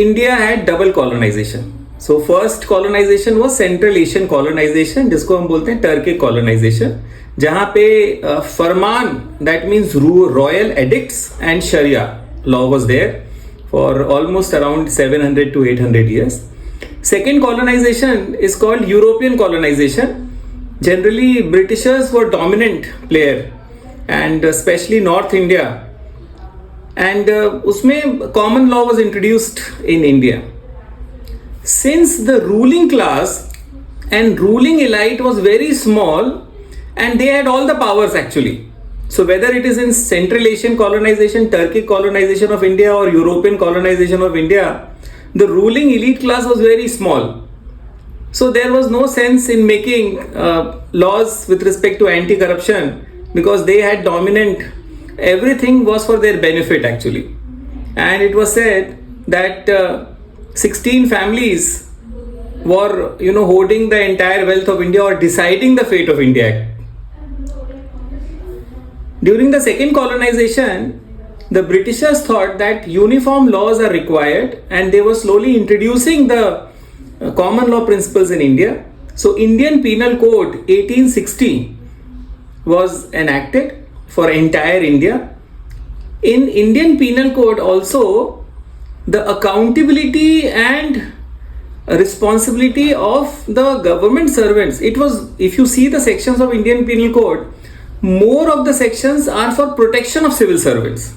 India had double colonization. So first colonization was Central Asian colonization, जिसको हम बोलते हैं Turkic colonization, जहाँ पे फरमान, that means royal edicts and Sharia law was there for almost around 700 to 800 years. Second colonization is called European colonization. Generally, Britishers were dominant player, and especially North India. And उसमें common law was introduced in India. Since the ruling class and ruling elite was very small, and they had all the powers actually. So whether it is in Central Asian colonization, Turkic colonization of India, or European colonization of India, the ruling elite class was very small. So there was no sense in making laws with respect to anti-corruption, because they had dominant, everything was for their benefit actually. And it was said that 16 families were, holding the entire wealth of India or deciding the fate of India. During the second colonization, the Britishers thought that uniform laws are required, and they were slowly introducing the common law principles in India. So Indian Penal Code 1860 was enacted for entire India. In Indian Penal Code also, the accountability and responsibility of the government servants, it was, if you see the sections of Indian Penal Code, more of the sections are for protection of civil servants.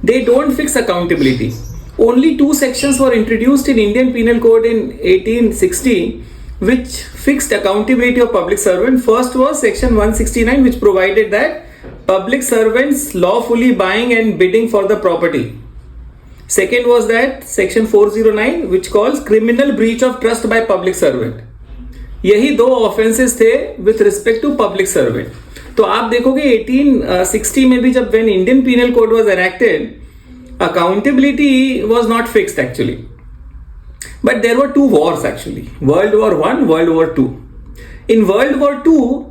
They don't fix accountability. Only 2 sections were introduced in Indian Penal Code in 1860 which fixed accountability of public servant. First was section 169, which provided that public servants lawfully buying and bidding for the property. Second was that section 409, which calls criminal breach of trust by public servant. यही 2 offences थे with respect to public servant. तो आप देखोगे 1860 में भी जब when Indian Penal Code was enacted, accountability was not fixed actually. But there were 2 wars actually, World War I, World War II. In World War II,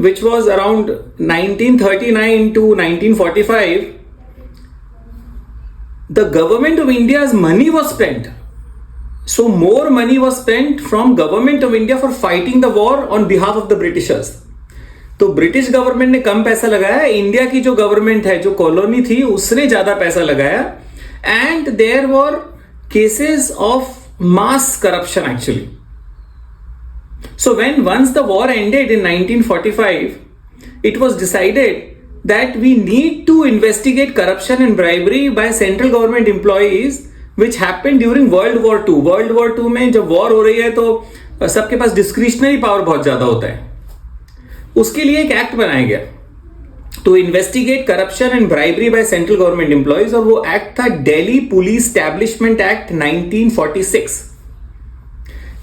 which was around 1939 to 1945, the government of India's money was spent. So more money was spent from government of India for fighting the war on behalf of the Britishers. तो British government ने कम पैसा लगाया, India की जो government है, जो colony थी, उसने ज्यादा पैसा लगाया. And there were cases of mass corruption actually. So when once the war ended in 1945, it was decided that we need to investigate corruption and bribery by central government employees which happened during World War II. World War II में जब war हो रही है तो सबके पास discretionary power बहुत ज्यादा होता है. उसके लिए एक एक्ट बनाया गया to investigate corruption and bribery by central government employees, और वो एक्ट था Delhi police establishment act 1946.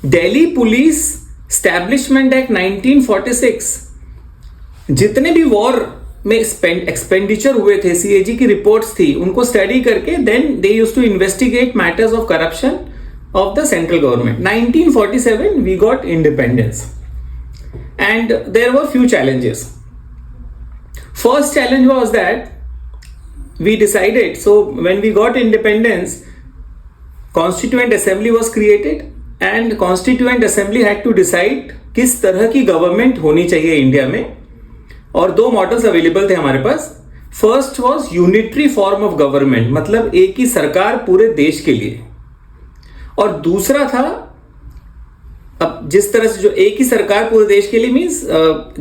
Delhi police establishment act 1946 जितने भी वॉर में एक्सपेंडिचर हुए थे, सीएजी की रिपोर्ट्स थी, उनको स्टडी करके then they used to investigate matters of corruption of the central government. 1947 we got independence. And there were few challenges. First challenge was that we decided, so when we got independence, Constituent Assembly was created, and Constituent Assembly had to decide किस तरह की government होनी चाहिए India में. और 2 models available थे हमारे पास. First was unitary form of government, मतलब एक ही सरकार पूरे देश के लिए. और दूसरा था, अब जिस तरह से जो एक ही सरकार पूरे देश के लिए मीन्स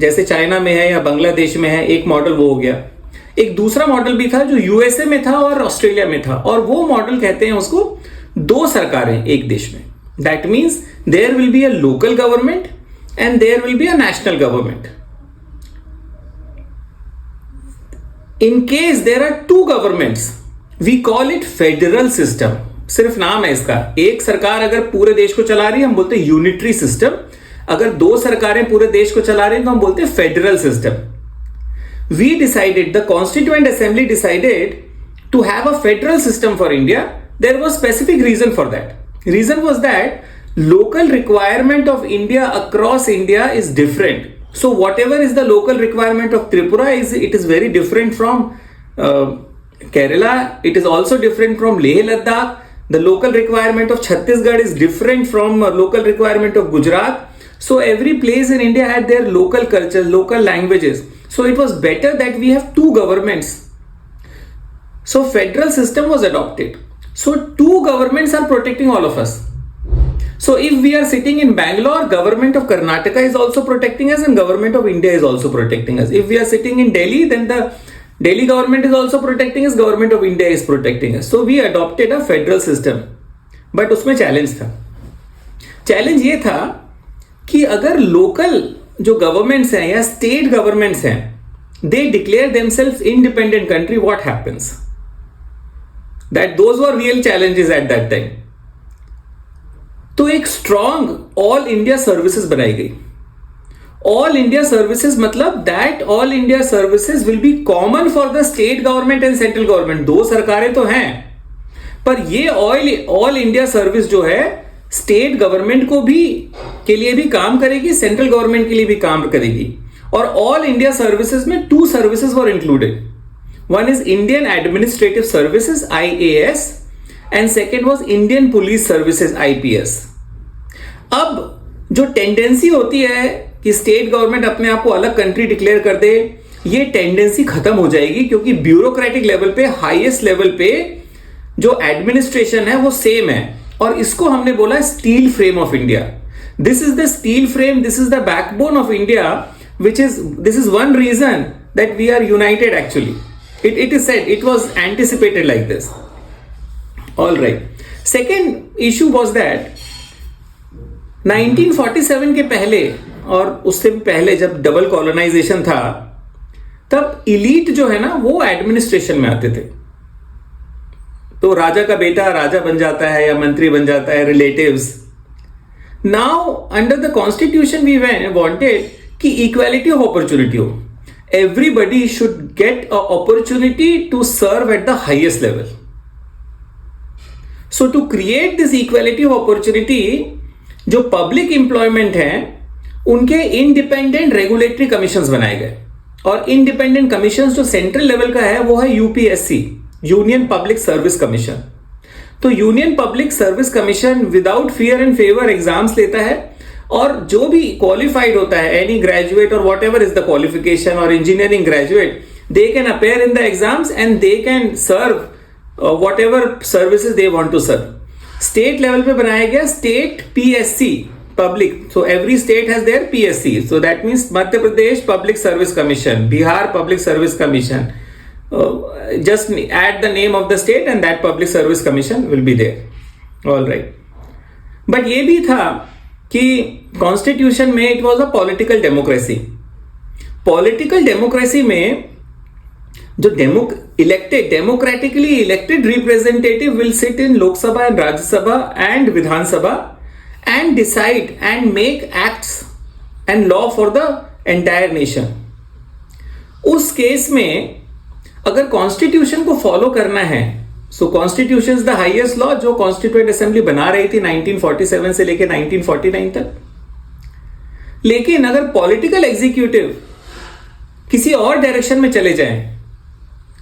जैसे चाइना में है या बांग्लादेश में है, एक मॉडल वो हो गया. एक दूसरा मॉडल भी था जो यूएसए में था और ऑस्ट्रेलिया में था, और वो मॉडल कहते हैं उसको 2 सरकारें एक देश में. That means there will be a local government and there will be a national government. In case there are 2 governments, we call it federal system. सिर्फ नाम है इसका. एक सरकार अगर पूरे देश को चला रही है हम बोलते हैं यूनिटरी सिस्टम. अगर 2 सरकारें पूरे देश को चला रही हैं तो हम बोलते हैं federal system. We decided, the constituent assembly decided to have a federal system for India. There was specific reason for that. Reason was that local requirement of India across India is different. So whatever is the local requirement of Tripura, it is very different from Kerala. It is also different from Leh Ladakh. The local requirement of Chhattisgarh is different from local requirement of Gujarat. So every place in India had their local culture, local languages. So it was better that we have two governments. So federal system was adopted. So two governments are protecting all of us. So if we are sitting in Bangalore, government of Karnataka is also protecting us and government of India is also protecting us. If we are sitting in Delhi, then the Delhi government is also protecting us, government of India is protecting us. So we adopted a federal system. But उसमें challenge था. Challenge ये था कि अगर local जो governments हैं या state governments हैं, they declare themselves independent country, what happens? That those were real challenges at that time. तो एक स्ट्रॉन्ग ऑल इंडिया सर्विसेज बनाई गई. ऑल इंडिया सर्विसेज मतलब that all India services will be common for the state government and central government. दो सरकारें तो हैं, पर ये ऑल इंडिया सर्विस जो है स्टेट गवर्नमेंट को भी के लिए भी काम करेगी, सेंट्रल गवर्नमेंट के लिए भी काम करेगी. और ऑल इंडिया सर्विसेज में two services were included. One is Indian administrative services IAS and second was Indian police services IPS. अब जो टेंडेंसी होती है कि स्टेट गवर्नमेंट अपने आप को अलग कंट्री डिक्लेयर कर दे, ये टेंडेंसी खत्म हो जाएगी, क्योंकि ब्यूरोक्रेटिक लेवल पे, हाईएस्ट लेवल पे जो एडमिनिस्ट्रेशन है वो सेम है. और इसको हमने बोला steel frame of India. This is the steel frame, this is the backbone of India, this is one reason that we are united. Actually it is said, it was anticipated like this. All right. Second issue was that 1947 के पहले और उससे भी पहले जब double colonisation था, तब elite जो है ना वो एडमिनिस्ट्रेशन में आते थे. तो राजा का बेटा राजा बन जाता है या मंत्री बन जाता है, relatives. Now under the constitution we wanted कि इक्वालिटी ऑफ अपॉर्चुनिटी हो. Everybody should get a opportunity to serve at the highest level. So to create this equality of opportunity, जो पब्लिक एम्प्लॉयमेंट है उनके इंडिपेंडेंट रेगुलेटरी कमीशंस बनाए गए. और independent commissions जो central level का है वो है UPSC, union public service commission. तो union public service commission without fear and favour exams लेता है, और जो भी क्वालिफाइड होता है, एनी ग्रेजुएट और whatever is the qualification, और engineering graduate, they can appear in the exams and they can serve whatever services they want to serve. State level पे बनाया गया state PSC public. So every state has their PSC. So that means Madhya Pradesh public service commission, Bihar public service commission. Just add the name of the state and that public service commission will be there. All right. But ये भी था कि constitution में it was a political democracy. Political democracy में जो democratically elected representative will sit in Lok Sabha and Rajya Sabha and Vidhan Sabha and decide and make acts and law for the entire nation. उस case में अगर कॉन्स्टिट्यूशन को फॉलो करना है, so constitution is the highest law जो constituent assembly बना रही थी 1947 से लेकर 1949 तक. लेकिन अगर पॉलिटिकल एग्जीक्यूटिव किसी और डायरेक्शन में चले जाएं,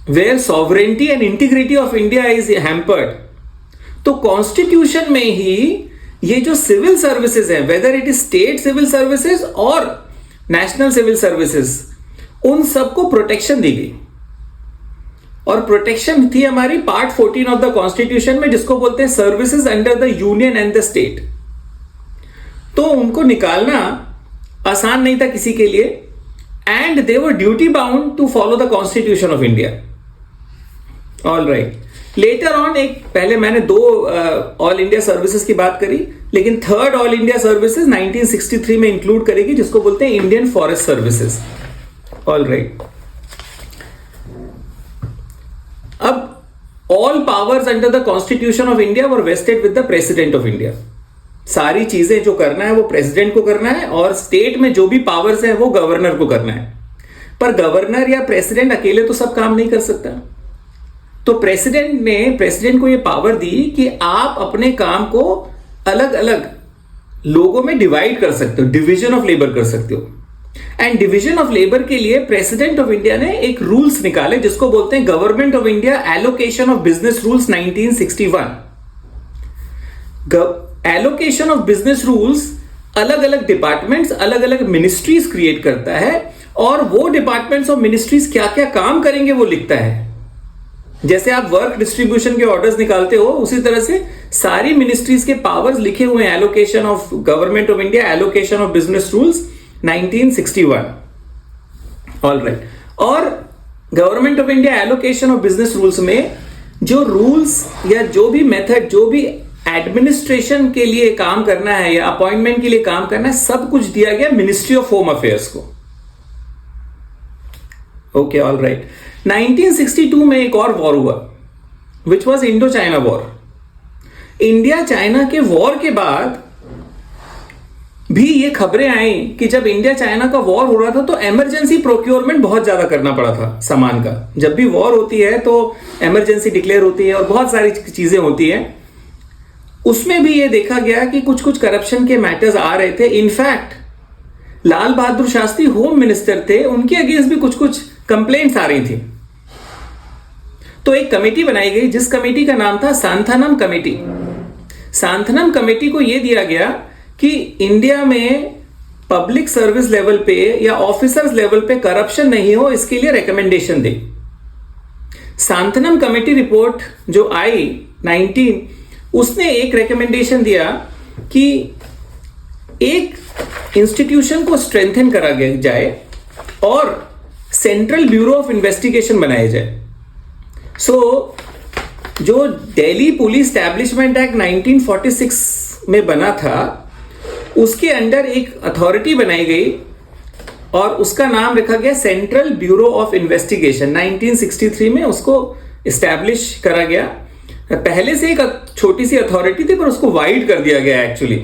where sovereignty and integrity of India is hampered, तो कॉन्स्टिट्यूशन में ही ये जो सिविल सर्विसेज है, whether it is state civil services और नेशनल सिविल सर्विसेज, उन सबको प्रोटेक्शन दी गई. और प्रोटेक्शन थी हमारी पार्ट 14 ऑफ द कॉन्स्टिट्यूशन में, जिसको बोलते हैं services under the union and the state. तो उनको निकालना आसान नहीं था किसी के लिए, and they were duty bound to follow the constitution of India. All right. Later on पहले मैंने दो ऑल इंडिया सर्विसेज की बात करी, लेकिन थर्ड ऑल इंडिया सर्विसेज 1963 में इंक्लूड करेगी, जिसको बोलते हैं Indian forest services. All right. अब all powers under the constitution of India were vested with the president of India. सारी चीजें जो करना है वो प्रेसिडेंट को करना है, और स्टेट में जो भी पावर्स है वो गवर्नर को करना है. पर गवर्नर या प्रेसिडेंट अकेले तो सब काम नहीं कर सकता. तो प्रेसिडेंट को ये पावर दी कि आप अपने काम को अलग अलग लोगों में डिवाइड कर सकते हो, डिवीजन ऑफ लेबर कर सकते हो. एंड डिवीजन ऑफ लेबर के लिए प्रेसिडेंट ऑफ इंडिया ने एक रूल्स निकाले, जिसको बोलते हैं government of India allocation of business rules 1961. Allocation of business rules अलग अलग डिपार्टमेंट्स, अलग अलग मिनिस्ट्रीज क्रिएट करता है, और वो डिपार्टमेंट्स और मिनिस्ट्रीज क्या क्या काम करेंगे वो लिखता है। जैसे आप वर्क डिस्ट्रीब्यूशन के ऑर्डर्स निकालते हो, उसी तरह से सारी मिनिस्ट्रीज के पावर्स लिखे हुए हैं। Allocation of government of India, allocation of business rules 1961। Alright. और government of India allocation of business rules में जो रूल्स या जो भी मेथड, जो भी एडमिनिस्ट्रेशन के लिए काम करना है या अपॉइंटमेंट के लिए काम करना है, सब कुछ दिया गया मिनिस्ट्री ऑफ होम अफेयर्स को। Okay, alright. 1962 में एक और वॉर हुआ, which was Indo China war. India China के वॉर के बाद भी ये खबरें आई कि जब इंडिया चाइना का वॉर हो रहा था तो इमरजेंसी प्रोक्योरमेंट बहुत ज्यादा करना पड़ा था सामान का। जब भी वॉर होती है तो इमरजेंसी डिक्लेयर होती है और बहुत सारी चीजें होती है। उसमें भी ये देखा गया कि कुछ कुछ करप्शन के मैटर्स आ रहे थे। In fact Lal Bahadur Shastri home minister थे, उनके अगेंस्ट भी कुछ कुछ कंप्लेंट्स आ रही थी। तो एक कमेटी बनाई गई, जिस कमेटी का नाम था सांथानम कमेटी। सांथानम कमेटी को यह दिया गया कि इंडिया में पब्लिक सर्विस लेवल पे या ऑफिसर्स लेवल पे करप्शन नहीं हो, इसके लिए रिकमेंडेशन दे। सांथानम कमेटी रिपोर्ट जो आई 19, उसने एक रिकमेंडेशन दिया कि एक इंस्टीट्यूशन को स्ट्रेंथन करा जाए और सेंट्रल ब्यूरो ऑफ इन्वेस्टिगेशन बनाया जाए। जो दिल्ली पुलिस एस्टैब्लिशमेंट एक्ट 1946 में बना था, उसके अंडर एक अथॉरिटी बनाई गई और उसका नाम रखा गया सेंट्रल ब्यूरो ऑफ इन्वेस्टिगेशन। 1963 में उसको इस्टेब्लिश करा गया। पहले से एक छोटी सी अथॉरिटी थी, पर उसको वाइड कर दिया गया एक्चुअली।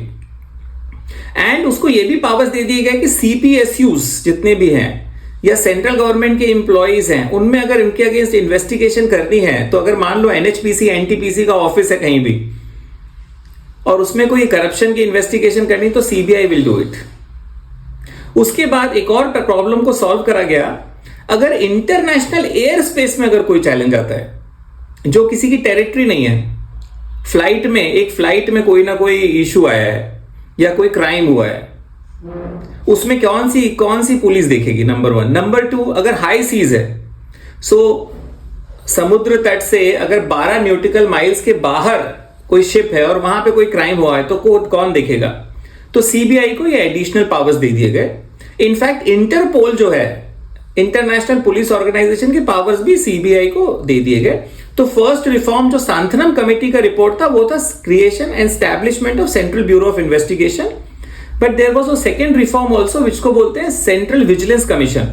एंड उसको यह भी पावर्स दे दिए गए कि सीपीएसयूज जितने भी हैं या सेंट्रल गवर्नमेंट के एम्प्लॉइज हैं, उनमें अगर इनके अगेंस्ट इन्वेस्टिगेशन करनी है, तो अगर मान लो एनएचपीसी एनटीपीसी का ऑफिस है कहीं भी और उसमें कोई करप्शन की इन्वेस्टिगेशन करनी, तो सीबीआई विल डू इट। उसके बाद एक और प्रॉब्लम को सॉल्व करा गया। अगर इंटरनेशनल एयर स्पेस में अगर कोई चैलेंज आता है जो किसी की टेरिटरी नहीं है, एक फ्लाइट में कोई ना कोई इशू आया है या कोई क्राइम हुआ है, उसमें कौन सी पुलिस देखेगी? नंबर 1। नंबर 2, अगर हाई सीज है, समुद्र तट से अगर 12 न्यूटिकल माइल्स के बाहर कोई शिप है और वहां पे कोई क्राइम हुआ है, तो कौन देखेगा? तो सीबीआई को ये एडिशनल पावर्स दे दिए गए। इनफैक्ट इंटरपोल जो है, इंटरनेशनल पुलिस ऑर्गेनाइजेशन के पावर्स भी सीबीआई को दे दिए गए। तो फर्स्ट रिफॉर्म जो सांथानम कमेटी का रिपोर्ट था, वो था creation and establishment of central bureau of investigation. But there was a second reform also, which को बोलते हैं सेंट्रल विजिलेंस कमीशन।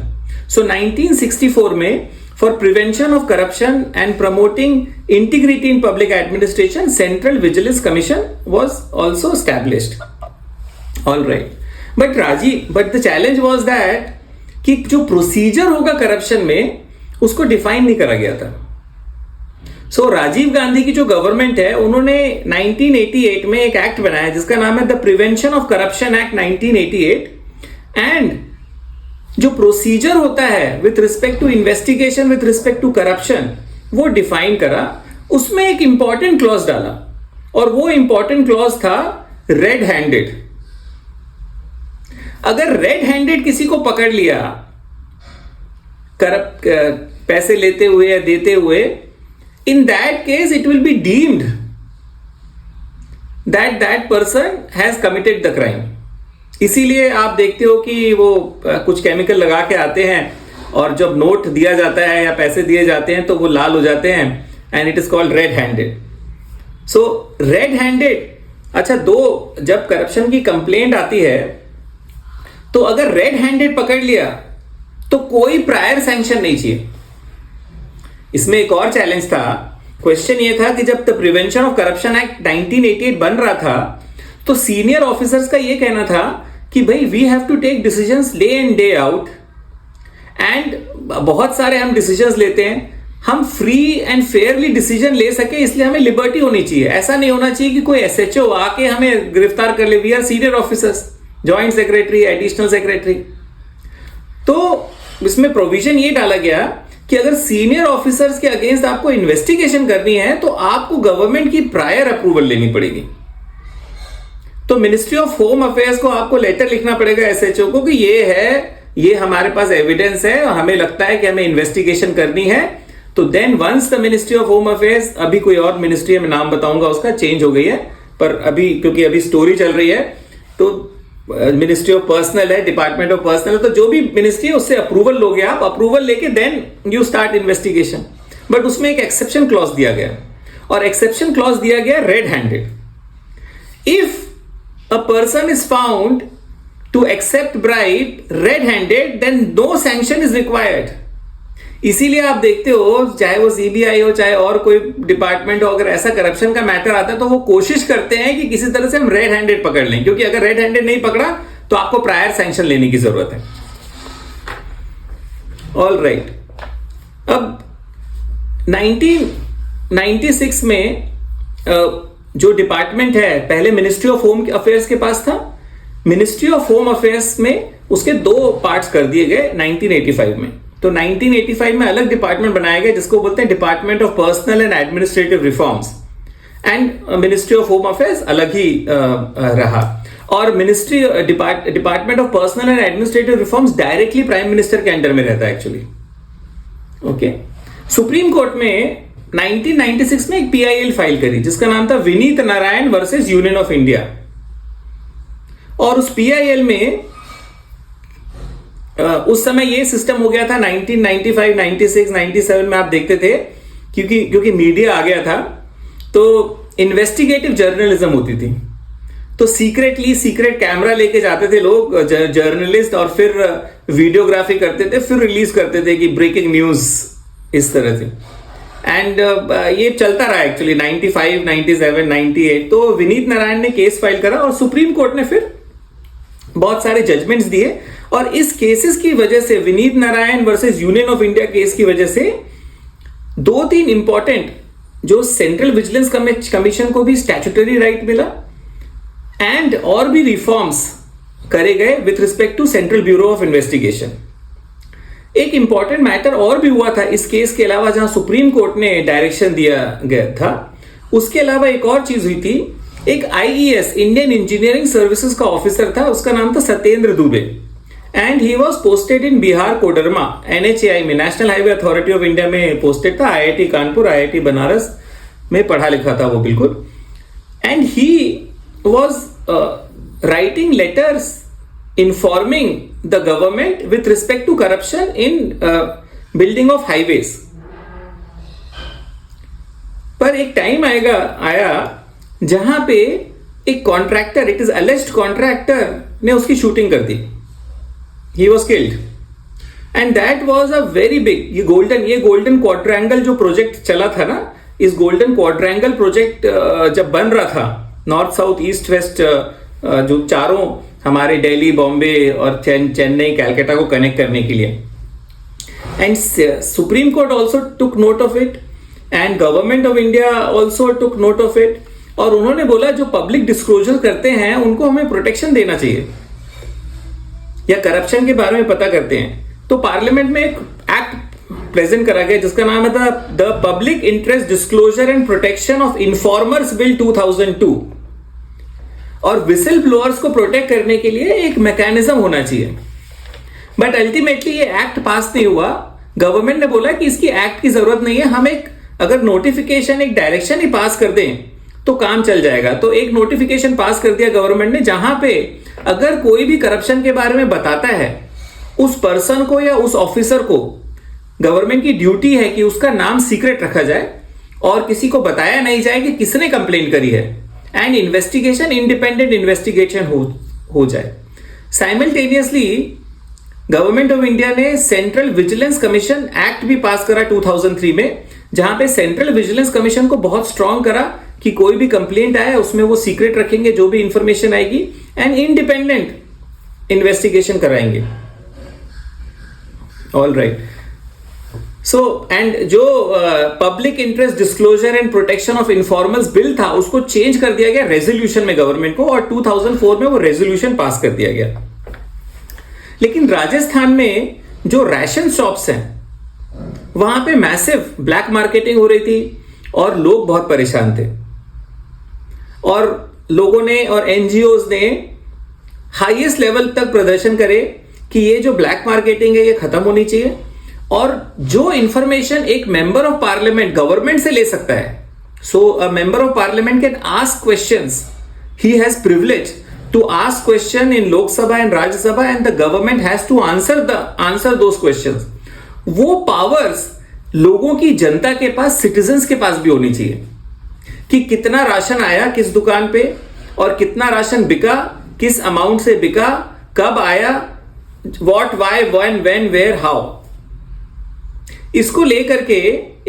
सो 1964 में for prevention of corruption and promoting integrity in public administration, central vigilance commission was also established. Alright. But the challenge was that कि जो procedure होगा corruption में, उसको define नहीं करा गया था। राजीव गांधी की जो गवर्नमेंट है, उन्होंने 1988 में एक एक्ट बनाया जिसका नाम है the prevention of corruption act 1988। And जो प्रोसीजर होता है with respect to investigation, with respect to corruption, वो डिफाइन करा। उसमें एक इंपॉर्टेंट क्लॉज डाला और वो इंपॉर्टेंट क्लॉज था रेड हैंडेड। अगर रेड हैंडेड किसी को पकड़ लिया पैसे लेते हुए या देते हुए, in that case it will be deemed that person has committed the crime। इसीलिए आप देखते हो कि वो कुछ केमिकल लगा के आते हैं और जब नोट दिया जाता है या पैसे दिए जाते हैं तो वो लाल हो जाते हैं, and it is called red handed. Red handed, अच्छा, जब करप्शन की कंप्लेंट आती है तो अगर रेड हैंडेड पकड़ लिया तो कोई प्रायर सैंक्शन नहीं चाहिए। इसमें एक और चैलेंज था। क्वेश्चन ये था कि जब the prevention of corruption act 1988 बन रहा था, तो सीनियर ऑफिसर्स का ये कहना था कि भाई we have to take decisions day in day out, and बहुत सारे हम डिसीजंस लेते हैं, हम फ्री एंड फेयरली डिसीजन ले सके, इसलिए हमें लिबर्टी होनी चाहिए। ऐसा नहीं होना चाहिए कि कोई एसएचओ आके हमें गिरफ्तार कर ले। We are senior officers, joint secretary, additional secretary. तो इसमें प्रोविजन ये डाला गया कि अगर सीनियर ऑफिसर्स के अगेंस्ट आपको इन्वेस्टिगेशन करनी है तो आपको गवर्नमेंट की प्रायर अप्रूवल लेनी पड़ेगी। तो मिनिस्ट्री ऑफ होम अफेयर्स को आपको लेटर लिखना पड़ेगा एसएचओ को कि ये हमारे पास एविडेंस है और हमें लगता है कि हमें इन्वेस्टिगेशन करनी है। तो then once the ministry of home affairs, अभी कोई और मिनिस्ट्री में नाम बताऊंगा उसका, चेंज हो गई है, पर अभी क्योंकि अभी स्टोरी चल रही है, तो मिनिस्ट्री ऑफ पर्सनल है, डिपार्टमेंट ऑफ पर्सनल, तो जो भी मिनिस्ट्री है उससे अप्रूवल लोगे आप, अप्रूवल लेके then you start investigation. But उसमें एक एक्सेप्शन क्लॉज दिया गया, और एक्सेप्शन क्लॉज दिया गया red handed. If a person is found to accept bribe red handed then no sanction is required. इसीलिए आप देखते हो चाहे वो सीबीआई हो चाहे और कोई डिपार्टमेंट हो, अगर ऐसा करप्शन का मैटर आता है तो वो कोशिश करते हैं कि किसी तरह से हम रेड हैंडेड पकड़ लें, क्योंकि अगर रेड हैंडेड नहीं पकड़ा तो आपको प्रायर सैंक्शन लेने की जरूरत है। ऑल राइट, अब 1996 में जो डिपार्टमेंट है पहले मिनिस्ट्री ऑफ होम अफेयर्स के पास था, मिनिस्ट्री ऑफ होम अफेयर्स में उसके 2 पार्ट्स कर दिए गए 1985 में। तो 1985 में अलग डिपार्टमेंट बनाया गया जिसको बोलते हैं department of personal and administrative reforms, and ministry of home affairs अलग ही रहा। और ministry department of personal and administrative reforms directly prime minister के अंडर में रहता है एक्चुअली। ओके, सुप्रीम कोर्ट में 1996 में एक पीआईएल फाइल करी जिसका नाम था Vineet Narayan versus union of India. और उस पीआईएल में उस समय ये सिस्टम हो गया था 1995, 96, 97 में आप देखते थे, क्योंकि मीडिया आ गया था, तो इन्वेस्टिगेटिव जर्नलिज्म होती थी। तो सीक्रेट कैमरा लेके जाते थे लोग जर्नलिस्ट, और फिर वीडियोग्राफी करते थे, फिर रिलीज करते थे कि ब्रेकिंग न्यूज, इस तरह से। एंड ये चलता रहा एक्चुअली 95, 97, 98। तो विनीत नारायण ने केस फाइल करा और सुप्रीम कोर्ट ने फिर बहुत सारे जजमेंट्स दिए, और इस केसेस की वजह से, Vineet Narayan versus union of India case की वजह से 2-3 इंपॉर्टेंट, जो सेंट्रल विजिलेंस कमीशन को भी स्टैट्यूटरी राइट मिला, एंड और भी रिफॉर्म्स करे गए with respect to central bureau of investigation. एक इंपॉर्टेंट मैटर और भी हुआ था इस केस के अलावा, जहां सुप्रीम कोर्ट ने डायरेक्शन दिया गया था। उसके अलावा एक और चीज हुई थी, एक आईईएस, इंडियन इंजीनियरिंग सर्विसेज का ऑफिसर था, उसका नाम था Satyendra Dubey, and he was posted in Bihar Koderma, NHAI में, national highway authority of India में पोस्टेड था। आईआईटी कानपुर, आईआईटी बनारस में पढ़ा लिखा था वो बिल्कुल। And he was writing letters informing the government with respect to corruption in building of highways. पर एक टाइम आया जहां पे एक contractor, it is alleged contractor, ने उसकी शूटिंग कर दी। He was killed, and that was a very big, ये गोल्डन क्वाड्रेंगल जो प्रोजेक्ट चला था ना, इस गोल्डन क्वाड्रेंगल प्रोजेक्ट जब बन रहा था, नॉर्थ साउथ ईस्ट वेस्ट, जो चारों हमारे दिल्ली, बॉम्बे और चेन्नई, कैलकाटा को कनेक्ट करने के लिए, and supreme court also took note of it, and government of India also took note of it, और उन्होंने बोला जो पब्लिक डिस्क्लोजर करते हैं उनको हमें प्रोटेक्शन देना चाहिए, या करप्शन के बारे में पता करते हैं। तो पार्लियामेंट में एक एक्ट प्रेजेंट करा गया जिसका नाम था the public interest disclosure and protection of informers bill 2002। और विसल ब्लोअर्स को प्रोटेक्ट करने के लिए एक मैकेनिज्म होना चाहिए, बट अल्टीमेटली ये एक्ट पास नहीं हुआ। गवर्नमेंट ने बोला कि इसकी एक्ट की जरूरत नहीं है, हम एक अगर नोटिफिकेशन, एक डायरेक्शन ही पास कर दें तो काम चल जाएगा। तो एक नोटिफिकेशन पास कर दिया गवर्नमेंट ने, जहां पे अगर कोई भी करप्शन के बारे में बताता है, उस पर्सन को या उस ऑफिसर को, गवर्नमेंट की ड्यूटी है कि उसका नाम सीक्रेट रखा जाए और किसी को बताया नहीं जाए कि किसने कंप्लेंट करी है, एंड इन्वेस्टिगेशन, इंडिपेंडेंट इन्वेस्टिगेशन हो जाए। साइमल्टेनियसली गवर्नमेंट ऑफ इंडिया ने सेंट्रल विजिलेंस कमीशन एक्ट भी पास करा 2003 में, जहां पे सेंट्रल विजिलेंस कमीशन को बहुत स्ट्रांग करा कि कोई भी कंप्लेंट आए उसमें वो सीक्रेट रखेंगे जो भी इंफॉर्मेशन आएगी, एंड इंडिपेंडेंट इन्वेस्टिगेशन कराएंगे। ऑल राइट, सो एंड जो public interest disclosure and protection of informers bill था उसको चेंज कर दिया गया रेजोल्यूशन में गवर्नमेंट को, और 2004 में वो रेजोल्यूशन पास कर दिया गया। लेकिन राजस्थान में जो राशन शॉप्स हैं वहां पे मैसिव ब्लैक मार्केटिंग हो रही थी और लोग बहुत परेशान थे, और लोगों ने और एनजीओज ने हाईएस्ट लेवल तक प्रदर्शन करे कि ये जो ब्लैक मार्केटिंग है ये खत्म होनी चाहिए, और जो इंफॉर्मेशन एक मेंबर ऑफ पार्लियामेंट गवर्नमेंट से ले सकता है, so a member of parliament can ask questions, he has privilege to ask question in Lok Sabha and Rajya Sabha and the government has to answer those questions. वो पावर्स लोगों की, जनता के पास, सिटीजन्स के पास भी होनी चाहिए कि कितना राशन आया किस दुकान पे, और कितना राशन बिका, किस अमाउंट से बिका, कब आया, what, why, when, when, where, how. इसको लेकर के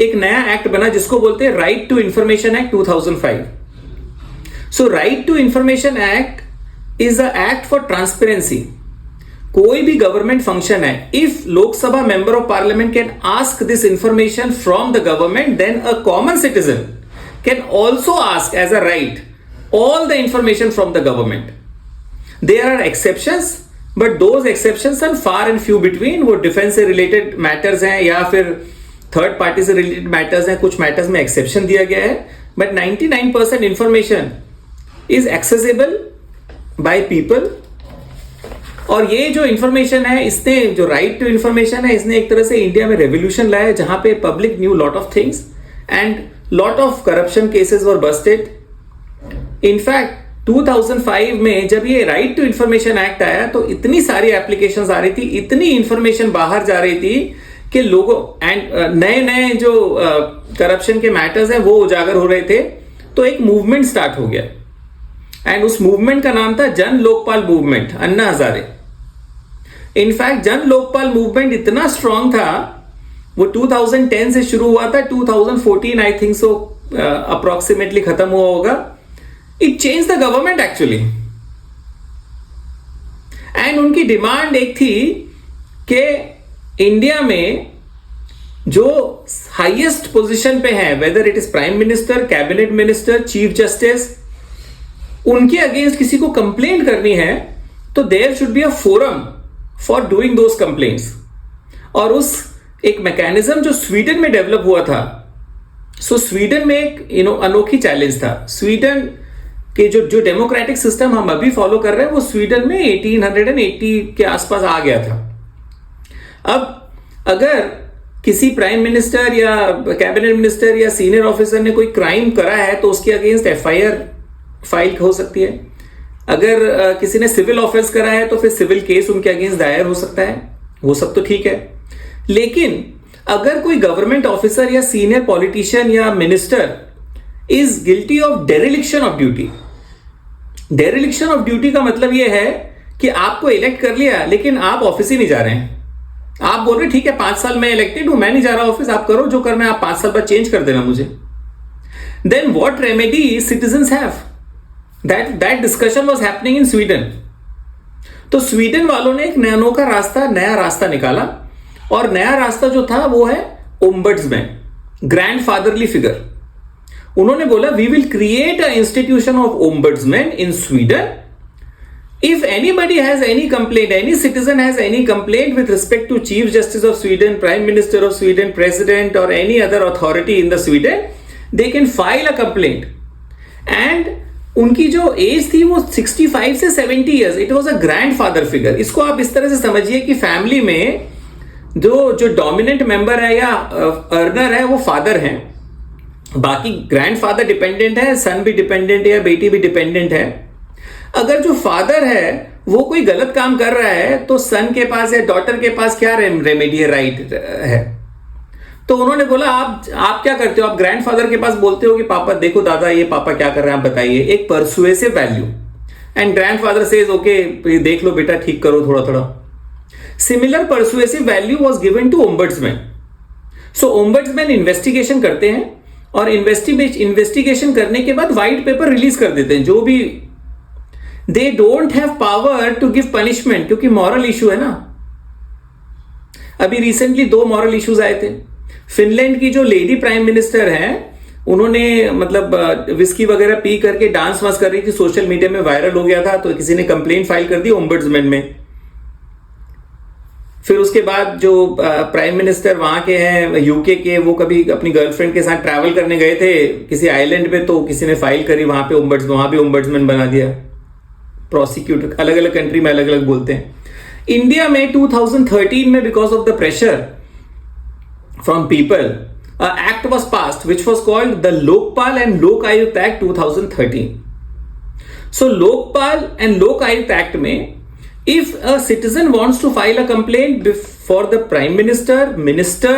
एक नया एक्ट बना जिसको बोलते हैं right to information act 2005। So right to information act is a act for transparency. कोई भी गवर्नमेंट फंक्शन है, if Lok Sabha member of parliament can ask this information from the government, then a common citizen can also ask as a right all the information from the government. There are exceptions, but those exceptions are far and few between. वो defence से related matters हैं या फिर third party से related matters हैं, कुछ matters में exception दिया गया है, but 99% information is accessible by people. और ये जो इंफॉर्मेशन है, इसने जो राइट टू इंफॉर्मेशन है, इसने एक तरह से इंडिया में रेवोल्यूशन लाया, जहां पे public new lot of things and lot of corruption cases were busted. In fact 2005 में जब ये राइट टू इंफॉर्मेशन एक्ट आया तो इतनी सारी एप्लीकेशंस आ रही थी, इतनी इंफॉर्मेशन बाहर जा रही थी कि लोगों एंड नए नए जो करप्शन के मैटर्स हैं वो उजागर हो रहे थे। तो एक मूवमेंट स्टार्ट हो गया एंड उस मूवमेंट का नाम था जन लोकपाल मूवमेंट, अन्ना हजारे। इनफैक्ट जन लोकपाल मूवमेंट इतना स्ट्रांग था, वो 2010 से शुरू हुआ था, 2014 आई थिंक सो अप्रोक्सीमेटली खत्म हुआ होगा। It change the government actually. And उनकी डिमांड एक थी कि इंडिया में जो हाईएस्ट पोजीशन पे है, whether it is prime minister, cabinet minister, chief justice, उनके अगेंस्ट किसी को कंप्लेंट करनी है तो there should be a forum for doing those complaints. और उस एक मैकेनिज्म जो स्वीडन में डेवलप हुआ था, सो स्वीडन में एक अनोखी चैलेंज था। स्वीडन के जो डेमोक्रेटिक सिस्टम हम अभी फॉलो कर रहे हैं वो स्वीडन में 1880 के आसपास आ गया था। अब अगर किसी प्राइम मिनिस्टर या कैबिनेट मिनिस्टर या सीनियर ऑफिसर ने कोई क्राइम करा है तो उसके अगेंस्ट एफआईआर फाइल हो सकती है। अगर किसी ने सिविल ऑफेंस करा है तो फिर सिविल केस उनके अगेंस्ट दायर हो सकता है। वो सब तो ठीक है, लेकिन अगर कोई गवर्नमेंट ऑफिसर या सीनियर पॉलिटिशियन या minister is guilty of dereliction of duty, dereliction of duty का मतलब यह है कि आपको इलेक्ट कर लिया लेकिन आप ऑफिस ही नहीं जा रहे हैं। आप बोल रहे ठीक है 5 साल मैं इलेक्टेड हूं, मैं नहीं जा रहा ऑफिस, आप करो जो करना है, आप 5 साल बाद चेंज कर देना मुझे। Then what remedy citizens have? That discussion was happening in Sweden. तो स्वीडन वालों ने एक अनोखा रास्ता, नया रास्ता निकाला, और नया रास्ता जो था वो है ओम्बड्समैन, ग्रैंडफादरली फिगर। उन्होंने बोला we will create a institution of ombudsman in Sweden. If anybody has any complaint, any citizen has any complaint with respect to Chief Justice of Sweden, Prime Minister of Sweden, President or any other authority in the Sweden, they can file a complaint. And उनकी जो as थी वो 65 से 70 years, it was a grandfather figure. इसको आप इस तरह से समझिए कि फैमिली में जो डोमिनेंट मेंबर है या अर्नर है वो फादर है, बाकी ग्रैंडफादर डिपेंडेंट है, सन भी डिपेंडेंट है या बेटी भी डिपेंडेंट है। अगर जो फादर है वो कोई गलत काम कर रहा है तो सन के पास या डॉटर के पास क्या रेमेडी राइट है? तो उन्होंने बोला आप क्या करते हो? आप ग्रैंडफादर के पास बोलते हो कि पापा देखो दादा ये पापा क्या कर रहे हैं आप बताइए, एक persuasive value. And grandfather says okay देख लो बेटा ठीक करो थोड़ा थोड़ा। Similar persuasive value was given to ombudsman. So ombudsman investigation करते हैं और इन्वेस्टिगेशन करने के बाद व्हाइट पेपर रिलीज कर देते हैं। जो भी they don't have power to give punishment, क्योंकि मॉरल इशू है ना। अभी रिसेंटली 2 मॉरल इश्यूज आए थे। फिनलैंड की जो लेडी प्राइम मिनिस्टर है उन्होंने मतलब विस्की वगैरह पी करके डांस वांस कर रही थी, सोशल मीडिया में वायरल हो गया था, तो किसी ने कंप्लेंट फाइल कर दी ओम्बड्समैन में। फिर उसके बाद जो प्राइम मिनिस्टर वहां के हैं यूके के, वो कभी अपनी गर्लफ्रेंड के साथ ट्रैवल करने गए थे किसी आइलैंड पे, तो किसी ने फाइल करी वहां पे वहां भी ओम्बड्समैन बना दिया, प्रोसिक्यूटर। अलग अलग कंट्री में अलग अलग बोलते हैं। इंडिया में 2013 में because of the pressure from people act was passed which was called the Lokpal and लोक आयुक्त एक्ट 2013। सो लोकपाल एंड लोक आयुक्त एक्ट में if a citizen wants to file a complaint for the prime minister,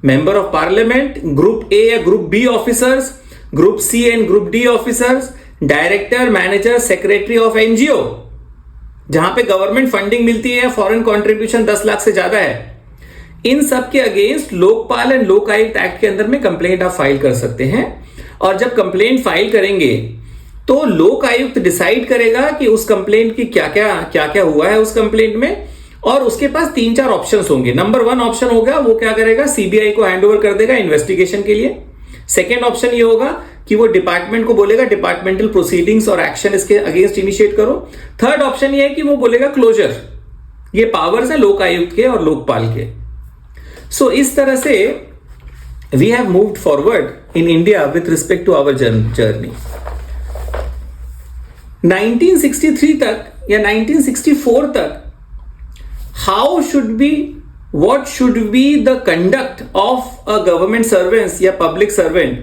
member of parliament, group A या group B officers, group C and group D officers, director, manager, secretary of NGO, जहां पे government funding मिलती है, foreign contribution 10 lakh से ज्यादा है, इन सब के अगेंस्ट लोकपाल एंड लोक आयुक्त एक्ट के अंदर में कंप्लेंट आप फाइल कर सकते हैं। और जब कंप्लेंट फाइल करेंगे तो लोक आयुक्त डिसाइड करेगा कि उस कंप्लेंट की क्या क्या हुआ है उस कंप्लेंट में, और उसके पास 3-4 ऑप्शंस होंगे। नंबर 1 ऑप्शन होगा, वो क्या करेगा, सीबीआई को हैंडओवर कर देगा इन्वेस्टिगेशन के लिए। सेकेंड ऑप्शन ये होगा कि वो डिपार्टमेंट को बोलेगा डिपार्टमेंटल प्रोसीडिंग्स और एक्शन इसके अगेंस्ट इनिशिएट करो। थर्ड ऑप्शन ये है कि वो बोलेगा क्लोजर। ये पावर्स है लोक आयुक्त के और लोकपाल के। सो इस तरह से we have moved forward in India with respect to our journey. 1963 तक या 1964 तक what should be the conduct of a government servant या public servant,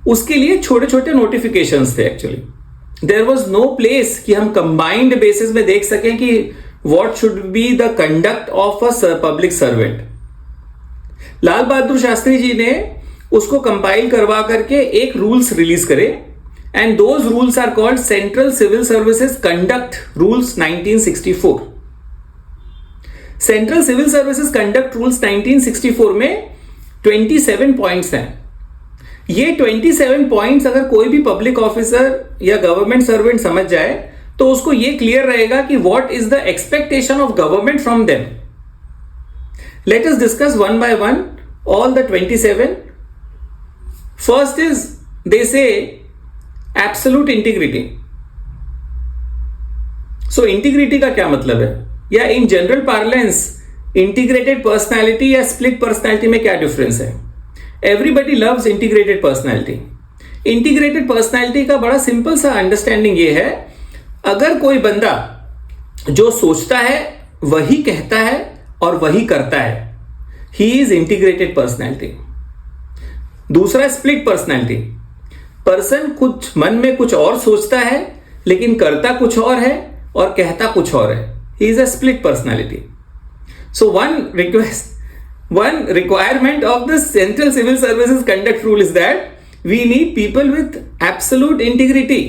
उसके लिए छोटे छोटे नोटिफिकेशंस थे। Actually there was no place कि हम कंबाइंड बेसिस में देख सकें कि what should be the conduct of a public servant। Lal Bahadur Shastri ji ने उसको कंपाइल करवा करके एक रूल्स रिलीज करे, and those rules are called Central Civil Services Conduct Rules 1964। Central Civil Services Conduct Rules 1964 में 27 पॉइंट्स हैं। ये 27 पॉइंट्स अगर कोई भी पब्लिक ऑफिसर या गवर्नमेंट सर्वेंट समझ जाए तो उसको ये क्लियर रहेगा कि what is the expectation of government from them. Let us discuss one by one all the 27। First is they से एब्सोल्यूट इंटीग्रिटी। सो इंटीग्रिटी का क्या मतलब है, या in general parlance integrated personality या स्प्लिट पर्सनालिटी में क्या डिफरेंस है। Everybody loves integrated personality. Integrated personality का बड़ा सिंपल सा अंडरस्टैंडिंग ये है, अगर कोई बंदा जो सोचता है वही कहता है और वही करता है, ही इज इंटीग्रेटेड पर्सनालिटी। दूसरा स्प्लिट पर्सनालिटी, पर्सन कुछ मन में कुछ और सोचता है लेकिन करता कुछ और है और कहता कुछ और है, he is a split personality. So one requirement of the Central Civil Services Conduct Rule is that we need people with absolute integrity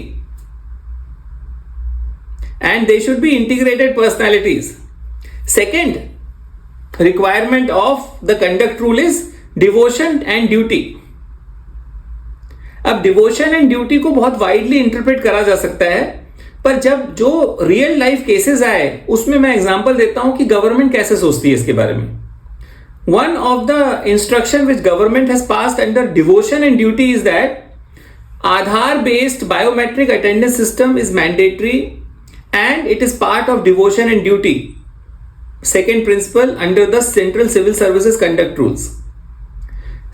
and they should be integrated personalities. Second requirement of the conduct rule is devotion and duty. अब devotion and duty को बहुत widely interpret करा जा सकता है, पर जब जो रियल लाइफ केसेस आए उसमें मैं एग्जांपल देता हूं कि गवर्नमेंट कैसे सोचती है इसके बारे में। One of the instruction which government has passed under devotion and duty is that Aadhaar based biometric attendance system is mandatory and it is part of devotion and duty. Second principle under the central civil services conduct rules.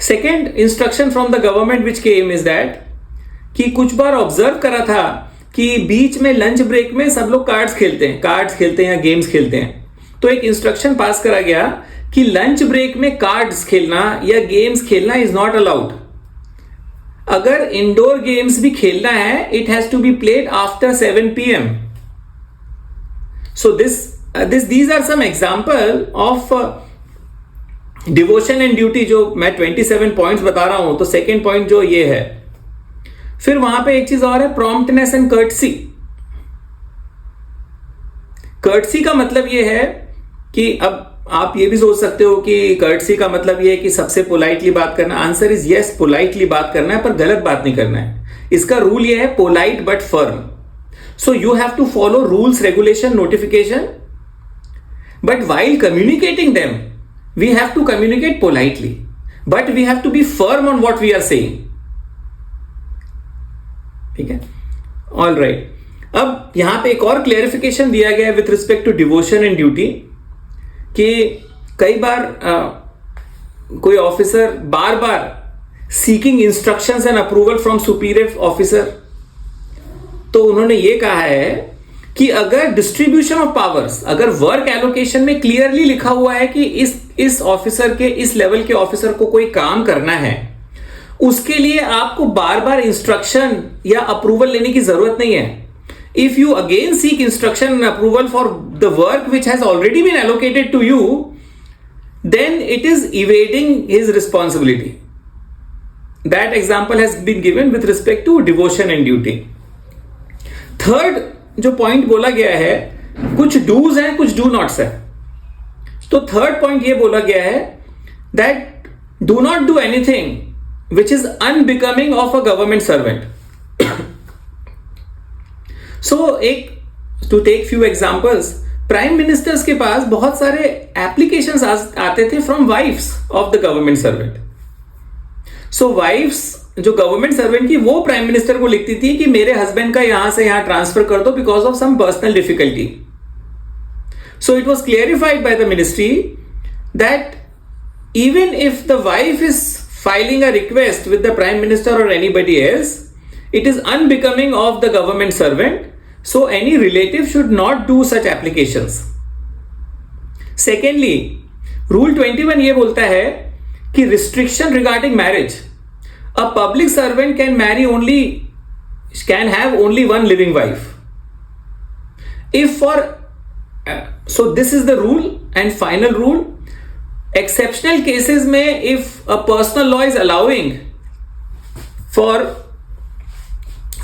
Second instruction from the government which came is that कि कुछ बार observe करा था कि बीच में lunch break में सब लोग cards खेलते हैं या गेम्स खेलते हैं, तो एक इंस्ट्रक्शन पास करा गया कि लंच ब्रेक में कार्ड्स खेलना या गेम्स खेलना इज नॉट अलाउड। अगर इंडोर गेम्स भी खेलना है it has to be played after 7 PM। So these are some example of devotion and duty जो मैं 27 पॉइंट्स बता रहा हूं, तो सेकेंड पॉइंट जो ये है। फिर वहां पे एक चीज और है, प्रॉम्प्टनेस एंड कर्टसी। कर्टसी का मतलब ये है कि अब आप ये भी सोच सकते हो कि कर्टसी का मतलब ये है कि सबसे पोलाइटली बात करना। आंसर इज यस, पोलाइटली बात करना है पर गलत बात नहीं करना है। इसका रूल ये है polite but firm. So you have to follow rules, regulation, notification, but while communicating them we have to communicate politely, but we have to be firm on what we are saying. ठीक है, all right. अब यहां पे एक और clarification दिया गया है with respect to devotion and duty कि कई बार कोई ऑफिसर बार बार seeking instructions and approval from superior officer, तो उन्होंने ये कहा है कि अगर डिस्ट्रीब्यूशन ऑफ पावर्स, अगर वर्क एलोकेशन में क्लियरली लिखा हुआ है कि इस ऑफिसर के, इस लेवल के ऑफिसर को कोई काम करना है, उसके लिए आपको बार बार इंस्ट्रक्शन या अप्रूवल लेने की जरूरत नहीं है. If you again seek instruction and approval for the work which has already been allocated to you, then it is evading his responsibility. That example has been given with respect to devotion and duty. Third जो point बोला गया है, कुछ dos हैं कुछ do knots है. तो third point ये बोला गया है that do not do anything which is unbecoming of a government servant. So to take few examples, prime ministers के पास बहुत सारे एप्लीकेशंस आते थे from wives of the government servant. So wives जो गवर्नमेंट सर्वेंट की, वो प्राइम मिनिस्टर को लिखती थी कि मेरे हस्बैंड का यहां से यहां ट्रांसफर कर दो because of some personal difficulty. So it was clarified by the ministry that even if the wife is filing a request with the prime minister or anybody else, it is unbecoming of the government servant, so any relative should not do such applications. Secondly, rule 21 ये बोलता है कि restriction regarding marriage, a public servant can have only one living wife. So this is the rule and final rule. Exceptional cases में if a personal law is allowing for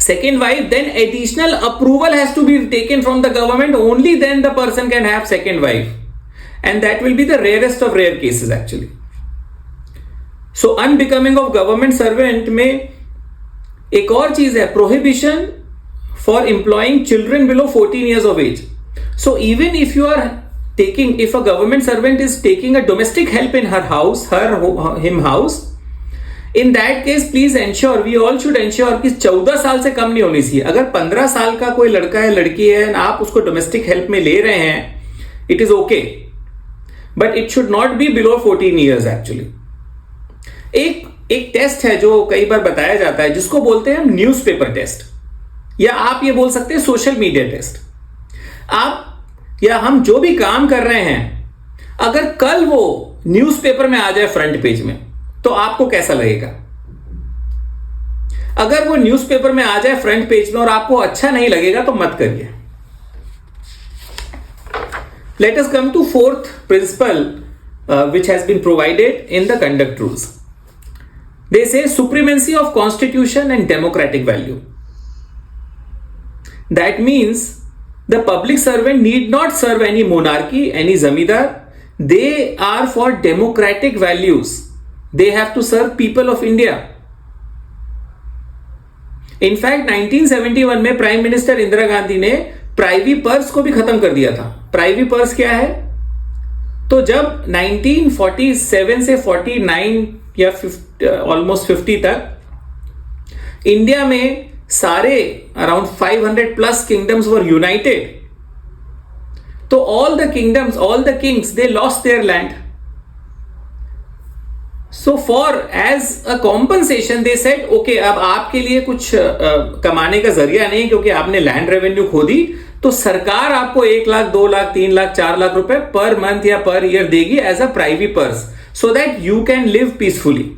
second wife, then additional approval has to be taken from the government. Only then the person can have second wife, and that will be the rarest of rare cases actually. So unbecoming of government servant में एक और चीज है, prohibition for employing children below 14 years of age. So even if you are if a government servant is taking a domestic help in him house, in that case please ensure, we all should ensure कि 14 साल से कम नहीं होनी चाहिए. अगर 15 साल का कोई लड़का है, लड़की है, आप उसको डोमेस्टिक हेल्प में ले रहे हैं, it is okay, but it should not be below 14 years actually. एक टेस्ट है जो कई बार बताया जाता है, जिसको बोलते हैं न्यूज़पेपर टेस्ट, या आप ये बोल सकते हैं सोशल मीडिया टेस्ट. आप या हम जो भी काम कर रहे हैं, अगर कल वो न्यूज़पेपर में आ जाए फ्रंट पेज में, तो आपको कैसा लगेगा? अगर वो न्यूज़पेपर में आ जाए फ्रंट पेज में और आपको अच्छा नहीं लगेगा तो मत करिए. Let us come to fourth principle which has been provided in the conduct rules. They say supremacy of constitution and democratic value. That means the public servant need not serve any monarchy, any zamindar. They are for democratic values. They have to serve people of India. In fact 1971 में prime minister Indira Gandhi ने privy purse को भी खत्म कर दिया था. Privy purse क्या है? तो जब 1947 से 49 या ऑलमोस्ट 50 तक इंडिया में सारे around 500 plus kingdoms were united, तो all the kings they lost their land. So for as a compensation they said okay, अब आपके लिए कुछ कमाने का जरिया नहीं क्योंकि आपने लैंड रेवेन्यू खो दी, तो सरकार आपको 1 लाख 2 लाख 3 लाख 4 लाख रुपए पर मंथ या पर ईयर देगी as a private purse, so that you can live peacefully.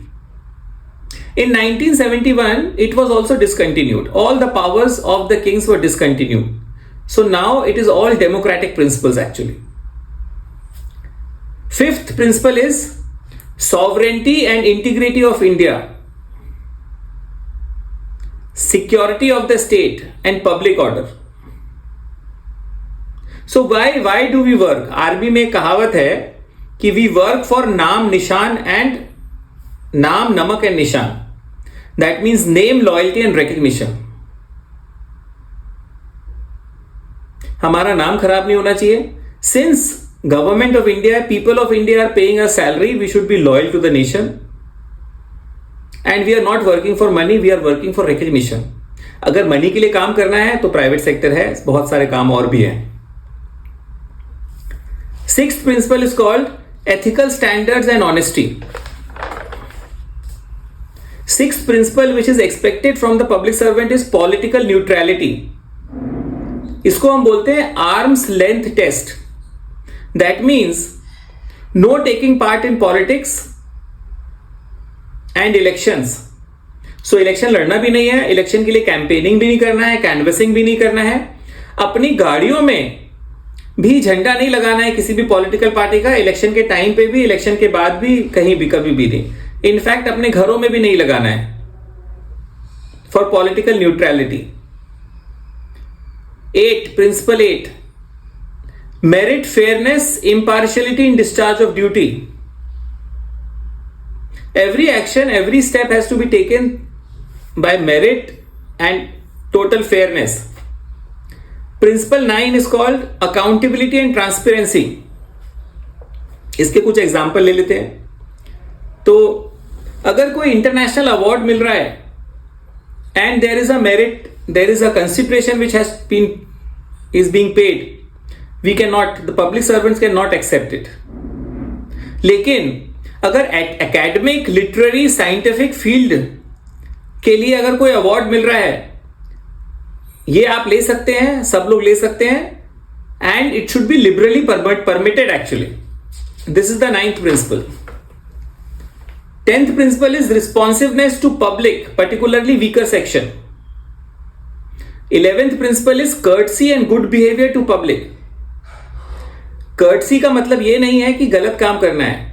In 1971, it was also discontinued. All the powers of the kings were discontinued. So now it is all democratic principles actually. Fifth principle is sovereignty and integrity of India, security of the state and public order. So why do we work? Army में कहावत है कि we work for नाम निशान and नाम नमक and निशान. That means name, loyalty and recognition. हमारा नाम खराब नहीं होना चाहिए. Since government of India, people of India are paying a salary, we should be loyal to the nation and we are not working for money, we are working for recognition. अगर money के लिए काम करना है तो private sector है, बहुत सारे काम और भी हैं. Sixth principle is called ethical standards and honesty. Sixth principle which is expected from the public servant is political neutrality. इसको हम बोलते हैं arm's length test. That means no taking part in politics and elections. So election लड़ना भी नहीं है, election के लिए कैंपेनिंग भी नहीं करना है, कैनवसिंग भी नहीं करना है, अपनी गाड़ियों में भी झंडा नहीं लगाना है किसी भी पॉलिटिकल पार्टी का, इलेक्शन के टाइम पे भी, इलेक्शन के बाद भी, कहीं भी, कभी भी नहीं. इनफैक्ट अपने घरों में भी नहीं लगाना है, for political neutrality. 8 principle 8 merit, fairness, impartiality in discharge of duty. Every action, every step has to be taken by merit and total fairness. Principle 9 is called accountability and transparency. इसके कुछ example ले लेते हैं. तो अगर कोई international award मिल रहा है and there is a merit, there is a consideration which is being paid, we cannot, the public servants cannot accept it. लेकिन अगर एकेडमिक, लिटरेरी, साइंटिफिक फील्ड के लिए अगर कोई अवार्ड मिल रहा है, ये आप ले सकते हैं, सब लोग ले सकते हैं, and it should be liberally permitted actually. This is the 9th principle. 10th principle is responsiveness to public, particularly weaker section. 11th principle is courtesy and good behaviour to public. Courtesy का मतलब यह नहीं है कि गलत काम करना है.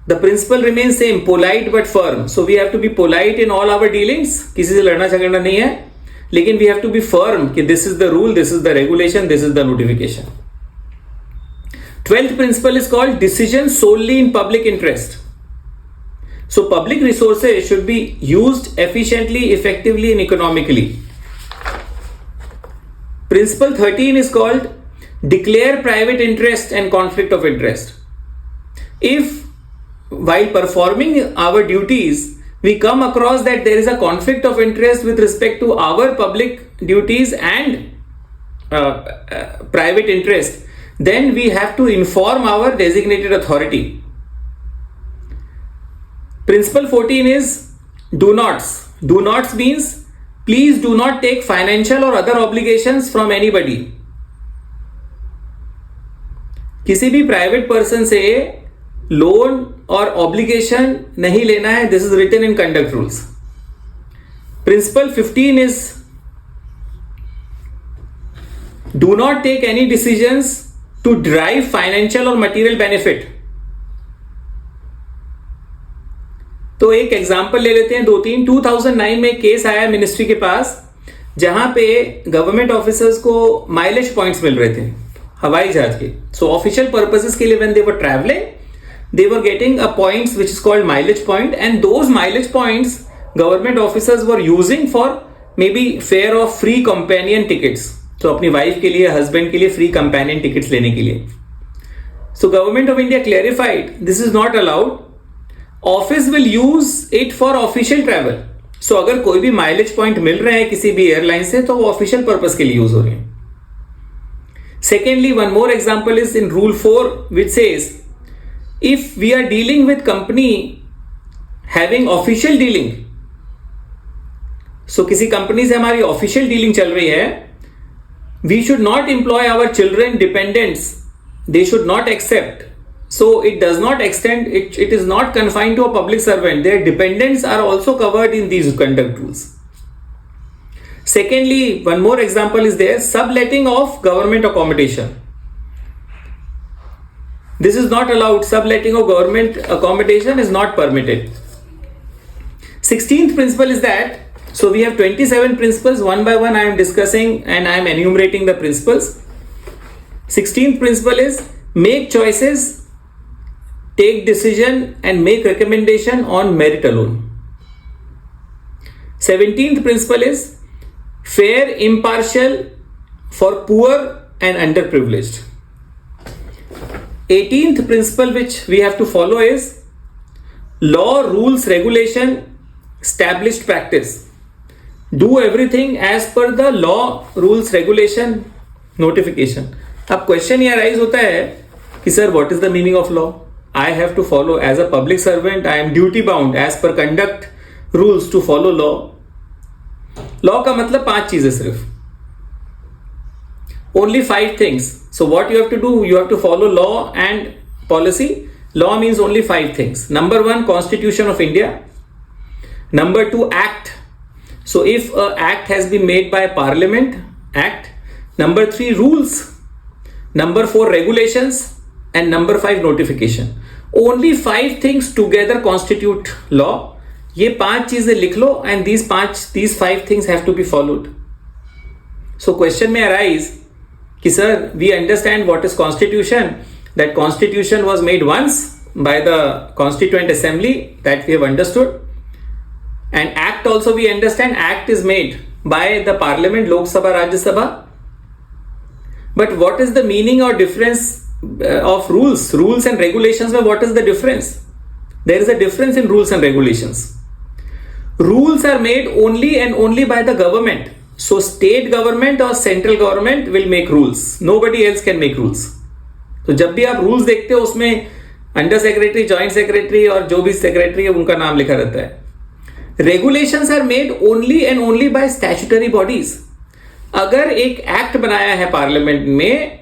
The principle remains same, polite but firm. So we have to be polite in all our dealings. किसी से लड़ना झगड़ना नहीं है, लेकिन we have to be firm कि this is the rule, this is the regulation, this is the notification. 12th principle is called decision solely in public interest. So public resources should be used efficiently, effectively and economically. Principle 13 is called declare private interest and conflict of interest. If while performing our duties we come across that there is a conflict of interest with respect to our public duties and private interest, then we have to inform our designated authority. Principle 14 is do nots. Do nots means please do not take financial or other obligations from anybody. किसी भी private person से loan और obligation नहीं लेना है. This is written in conduct rules. Principle 15 is do not take any decisions to drive financial और material benefit. तो एक एग्जांपल ले लेते हैं, 2-3. 2009 में केस आया मिनिस्ट्री के पास, जहां पे गवर्नमेंट ऑफिसर्स को माइलेज पॉइंट्स मिल रहे थे हवाई जहाज के. सो ऑफिशियल पर्पसेस के लिए when they were travelling, they were getting a points which is called mileage point, and those mileage points government officers were using for maybe fare of free companion tickets. So अपनी wife के लिए, husband के लिए free companion tickets लेने के लिए. So government of India clarified this is not allowed. Office will use it for official travel. So अगर कोई भी माइलेज पॉइंट मिल रहे हैं किसी भी एयरलाइन से, तो वो ऑफिशियल पर्पस के लिए यूज हो रहे हैं. Secondly, one more example is in Rule 4, which says if we are dealing with company having official dealing, so किसी कंपनी से हमारी ऑफिशियल डीलिंग चल रही है, we should not employ our children, dependents, they should not accept. So it does not extend, it is not confined to a public servant. Their dependents are also covered in these conduct rules. Secondly, one more example is there, subletting of government accommodation. This is not allowed. Subletting of government accommodation is not permitted. 16th principle is that, so we have 27 principles, one by one I am discussing and I am enumerating the principles. 16th principle is make choices, take decision and make recommendation on merit alone. 17th principle is fair, impartial for poor and underprivileged. 18th principle which we have to follow is law, rules, regulation, established practice. Do everything as per the law, rules, regulation, notification. अब question ये rise होता है कि sir what is the meaning of law. I have to follow as a public servant. I am duty bound as per conduct rules to follow law. Law का मतलब 5 चीजें सिर्फ. Only 5 things. So what you have to do? You have to follow law and policy. Law means only 5 things. Number 1, Constitution of India. Number 2, Act. So if an act has been made by Parliament, Act. Number 3, rules. Number 4, regulations. And number 5, notification. Only 5 things together constitute law. ये 5 चीजें लिख लो and these 5 things have to be followed. So question may arise कि sir we understand what is constitution. That constitution was made once by the constituent assembly, that we have understood. And act also we understand, act is made by the parliament, Lok Sabha, Rajya Sabha. But what is the meaning और difference of rules and regulations में what is the difference? There is a difference in rules and regulations. Rules are made only and only by the government. So state government or central government will make rules. Nobody else can make rules. तो जब भी आप rules देखते हो उसमें under secretary, joint secretary और जो भी सेक्रेटरी है उनका नाम लिखा रहता है. Regulations are made only and only by statutory bodies. अगर एक एक्ट बनाया है पार्लियामेंट में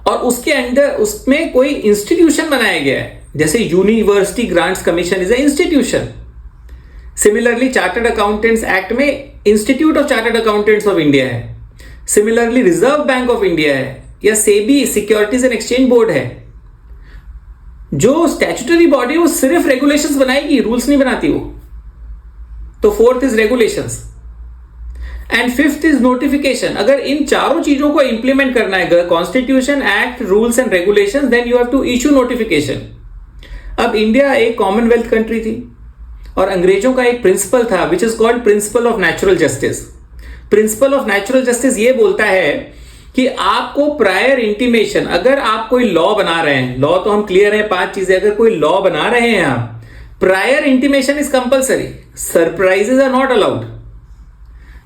और उसके अंडर उसमें कोई इंस्टीट्यूशन बनाया गया है, जैसे university grants commission is a institution. Similarly chartered accountants act में institute of chartered accountants of India है. Similarly reserve bank of India है या SEBI securities and exchange board है. जो स्टैट्यूटरी बॉडी वो सिर्फ रेगुलेशंस बनाएगी, रूल्स नहीं बनाती वो. तो 4th is regulations and 5th is notification. अगर इन चारों चीजों को इंप्लीमेंट करना है, constitution, act, rules and regulations, then you have to issue notification. अब इंडिया एक कॉमनवेल्थ कंट्री थी और अंग्रेजों का एक प्रिंसिपल था which is called principle of natural justice. Principle of natural justice ये बोलता है कि आपको प्रायर इंटीमेशन, अगर आप कोई लॉ बना रहे हैं, लॉ तो हम क्लियर है 5 चीजें, अगर कोई लॉ बना रहे हैं आप, prior intimation is compulsory. Surprises are not allowed.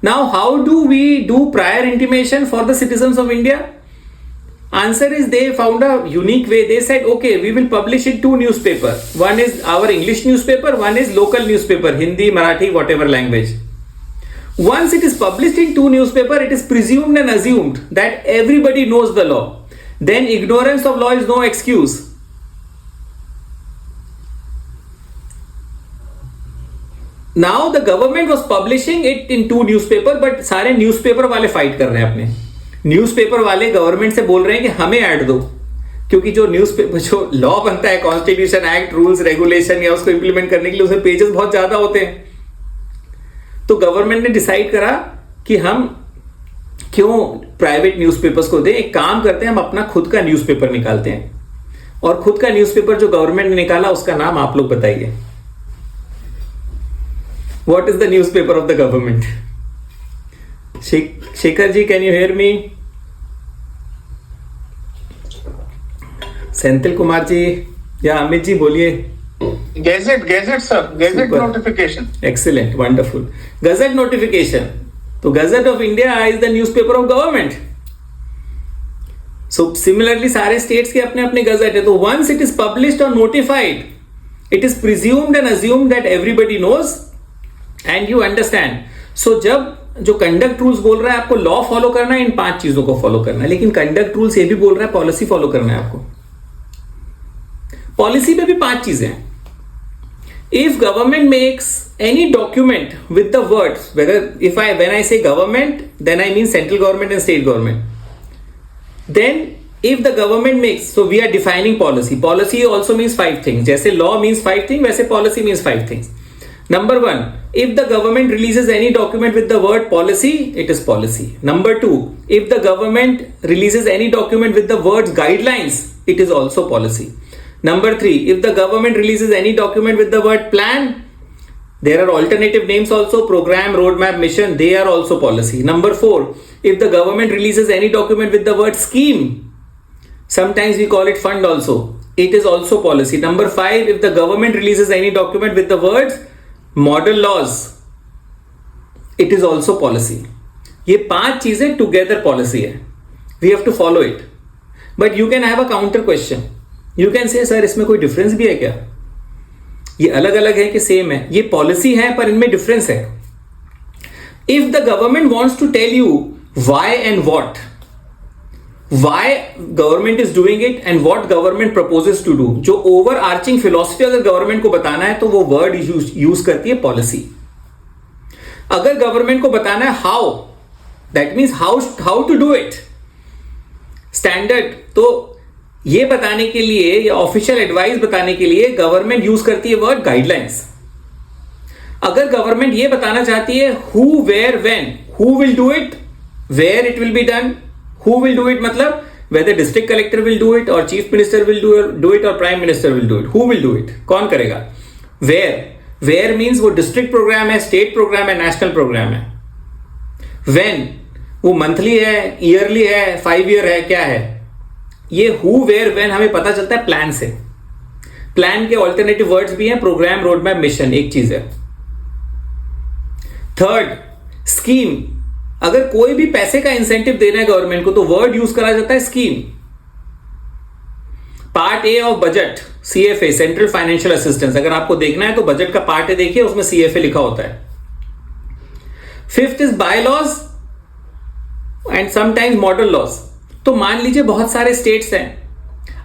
Now how do we do prior intimation for the citizens of India? Answer is they found a unique way. They said, okay, we will publish in 2 newspapers. One is our English newspaper, one is local newspaper, Hindi, Marathi, whatever language. Once it is published in 2 newspapers, it is presumed and assumed that everybody knows the law. Then ignorance of law is no excuse. Now the government was publishing it in 2 newspapers, but सारे newspaper वाले fight कर रहे हैं अपने. Newspaper वाले government से बोल रहे हैं कि हमें ऐड दो, क्योंकि जो न्यूज़पेपर जो लॉ बनता है, कॉन्स्टिट्यूशन, एक्ट, रूल्स, रेगुलेशन, या उसको इंप्लीमेंट करने के लिए उसमें पेजेस बहुत ज्यादा होते हैं. तो गवर्नमेंट ने डिसाइड करा कि हम क्यों प्राइवेट न्यूज़पेपर्स को दें, एक काम करते हैं, हम अपना खुद का न्यूज़पेपर निकालते हैं. और खुद का न्यूज़पेपर जो गवर्नमेंट ने निकाला उसका नाम आप लोग बताइए. What is the newspaper of the government? Shekhar ji, can you hear me? Senthil Kumar ji या अमित जी बोलिए. Gadget sir, gadget notification. Excellent, wonderful. Gazette notification. तो gazette of India is the newspaper of government. So similarly सारे स्टेट्स के अपने अपने गजट है. तो once it is published और notified, it is presumed and assumed that everybody knows and you understand. So जब जो कंडक्ट रूल्स बोल रहा है आपको लॉ फॉलो करना है, इन 5 चीजों को फॉलो करना है. लेकिन कंडक्ट रूल्स ये भी बोल रहा है पॉलिसी फॉलो करना है आपको. पॉलिसी में भी 5 चीजें हैं. If government makes any document with the words, when I say government, then I mean central government and state government. Then if the government makes, so we are defining policy also means 5 things. जैसे law means 5 things, वैसे policy means 5 things. Number 1, if the government releases any document with the word policy, it is policy. Number 2, if the government releases any document with the words guidelines, it is also policy. Number 3, if the government releases any document with the word plan, there are alternative names also, program, roadmap, mission, they are also policy. Number 4, if the government releases any document with the word scheme, sometimes we call it fund also, it is also policy. Number 5, if the government releases any document with the words model laws, it is also policy. ये 5 चीजें together policy है. We have to follow it. But you can have a counter question. You can say sir इसमें कोई difference भी है क्या? ये अलग अलग है कि सेम है? ये पॉलिसी है पर इनमें डिफरेंस है. If the government wants to tell you why and what, why government is doing it and what government proposes to do, जो ओवर आर्चिंग फिलोसफी अगर गवर्नमेंट को बताना है तो वो वर्ड यूज करती है पॉलिसी. अगर गवर्नमेंट को बताना है how, that means how to do it, standard, तो ये बताने के लिए या ऑफिशियल एडवाइस बताने के लिए गवर्नमेंट यूज करती है वर्ड गाइडलाइंस. अगर गवर्नमेंट ये बताना चाहती है who, where, when, who will do it, where it will be done, who will do it मतलब whether district collector will do it और chief minister will do it और prime minister will do it, who will do it, कौन करेगा. Where means वो district program है, state program है, national program है. When वो मंथली है, ईयरली है, 5 ईयर है, क्या है. ये हु, वेयर, व्हेन हमें पता चलता है प्लान से. प्लान के ऑल्टरनेटिव वर्ड्स भी हैं, प्रोग्राम, रोड मैप, मिशन, एक चीज है. Third, scheme. अगर कोई भी पैसे का इंसेंटिव देना है गवर्नमेंट को तो वर्ड यूज करा जाता है scheme. Part A of budget, CFA, central financial assistance, अगर आपको देखना है तो बजट का पार्ट ए देखिए, उसमें CFA लिखा होता है. Fifth is bylaws and sometimes model laws. तो मान लीजिए बहुत सारे स्टेट्स हैं,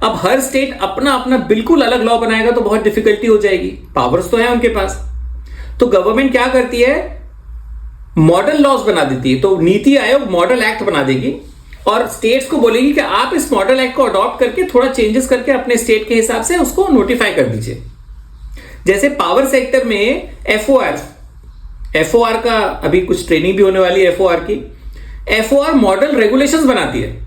अब हर स्टेट अपना अपना बिल्कुल अलग लॉ बनाएगा तो बहुत डिफिकल्टी हो जाएगी. पावर्स तो है उनके पास, तो गवर्नमेंट क्या करती है, मॉडल लॉज बना देती है. तो नीति आयोग मॉडल एक्ट बना देगी और स्टेट्स को बोलेगी कि आप इस मॉडल एक्ट को अडॉप्ट करके थोड़ा चेंजेस करके अपने स्टेट के हिसाब से उसको नोटिफाई कर दीजिए. जैसे पावर सेक्टर में FOR का अभी कुछ ट्रेनिंग भी होने वाली है. FOR मॉडल रेगुलेशंस बनाती है.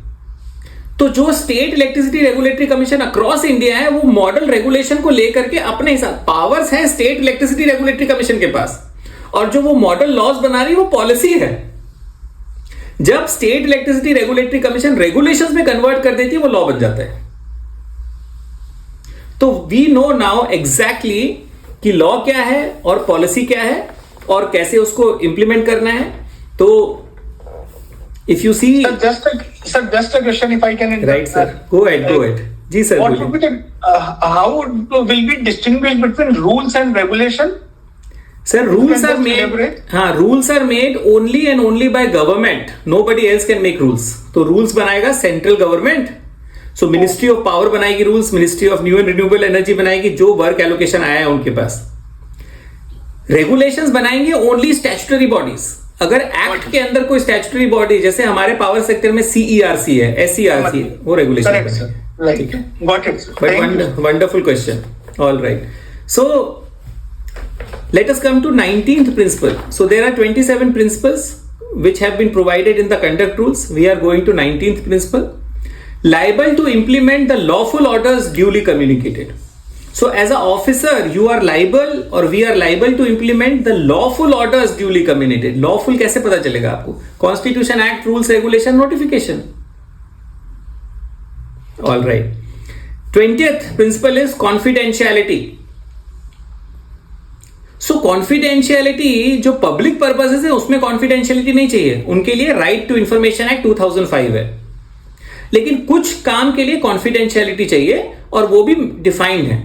तो जो state electricity regulatory commission across India है वो मॉडल रेगुलेशन को लेकर के अपने हिसाब, पावर्स है स्टेट इलेक्ट्रिसिटी रेगुलेटरी कमीशन के पास, और जो वो मॉडल लॉज बना रही है वो पॉलिसी है. जब state electricity regulatory commission regulations में कन्वर्ट कर देती है वो लॉ बन जाता है. तो वी नो नाउ एग्जैक्टली कि लॉ क्या है और पॉलिसी क्या है और कैसे उसको इंप्लीमेंट करना है. तो if you see, just a question if I can interrupt. right sir, go ahead. जी sir, what would be the how will be distinguished between rules and regulation? Sir, rules are made, rules are made only and only by government. Nobody else can make rules. तो rules बनाएगा central government. So ministry of power बनाएगी rules, ministry of new and renewable energy बनाएगी, जो work allocation आया है उनके पास. Regulations बनाएंगे ओनली स्टैट्यूटरी बॉडीज. अगर एक्ट के अंदर कोई स्टैट्यूटरी बॉडी, जैसे हमारे पावर सेक्टर में CERC है, SERC है, वो regulation. Wonderful question. All right, so let us come to 19th principle. So there are 27 principles which have been provided in the conduct rules. We are going to 19th principle. Liable to implement the lawful orders duly communicated. So as an officer, you are liable or we are liable to implement the lawful orders duly communicated. Lawful कैसे पता चलेगा आपको? Constitution, Act, Rules, Regulation, Notification. All right. 20th principle is confidentiality. So confidentiality जो public purposes है उसमें confidentiality नहीं चाहिए. उनके लिए राइट टू इंफॉर्मेशन एक्ट 2005 है. लेकिन कुछ काम के लिए confidentiality चाहिए और वो भी डिफाइंड है.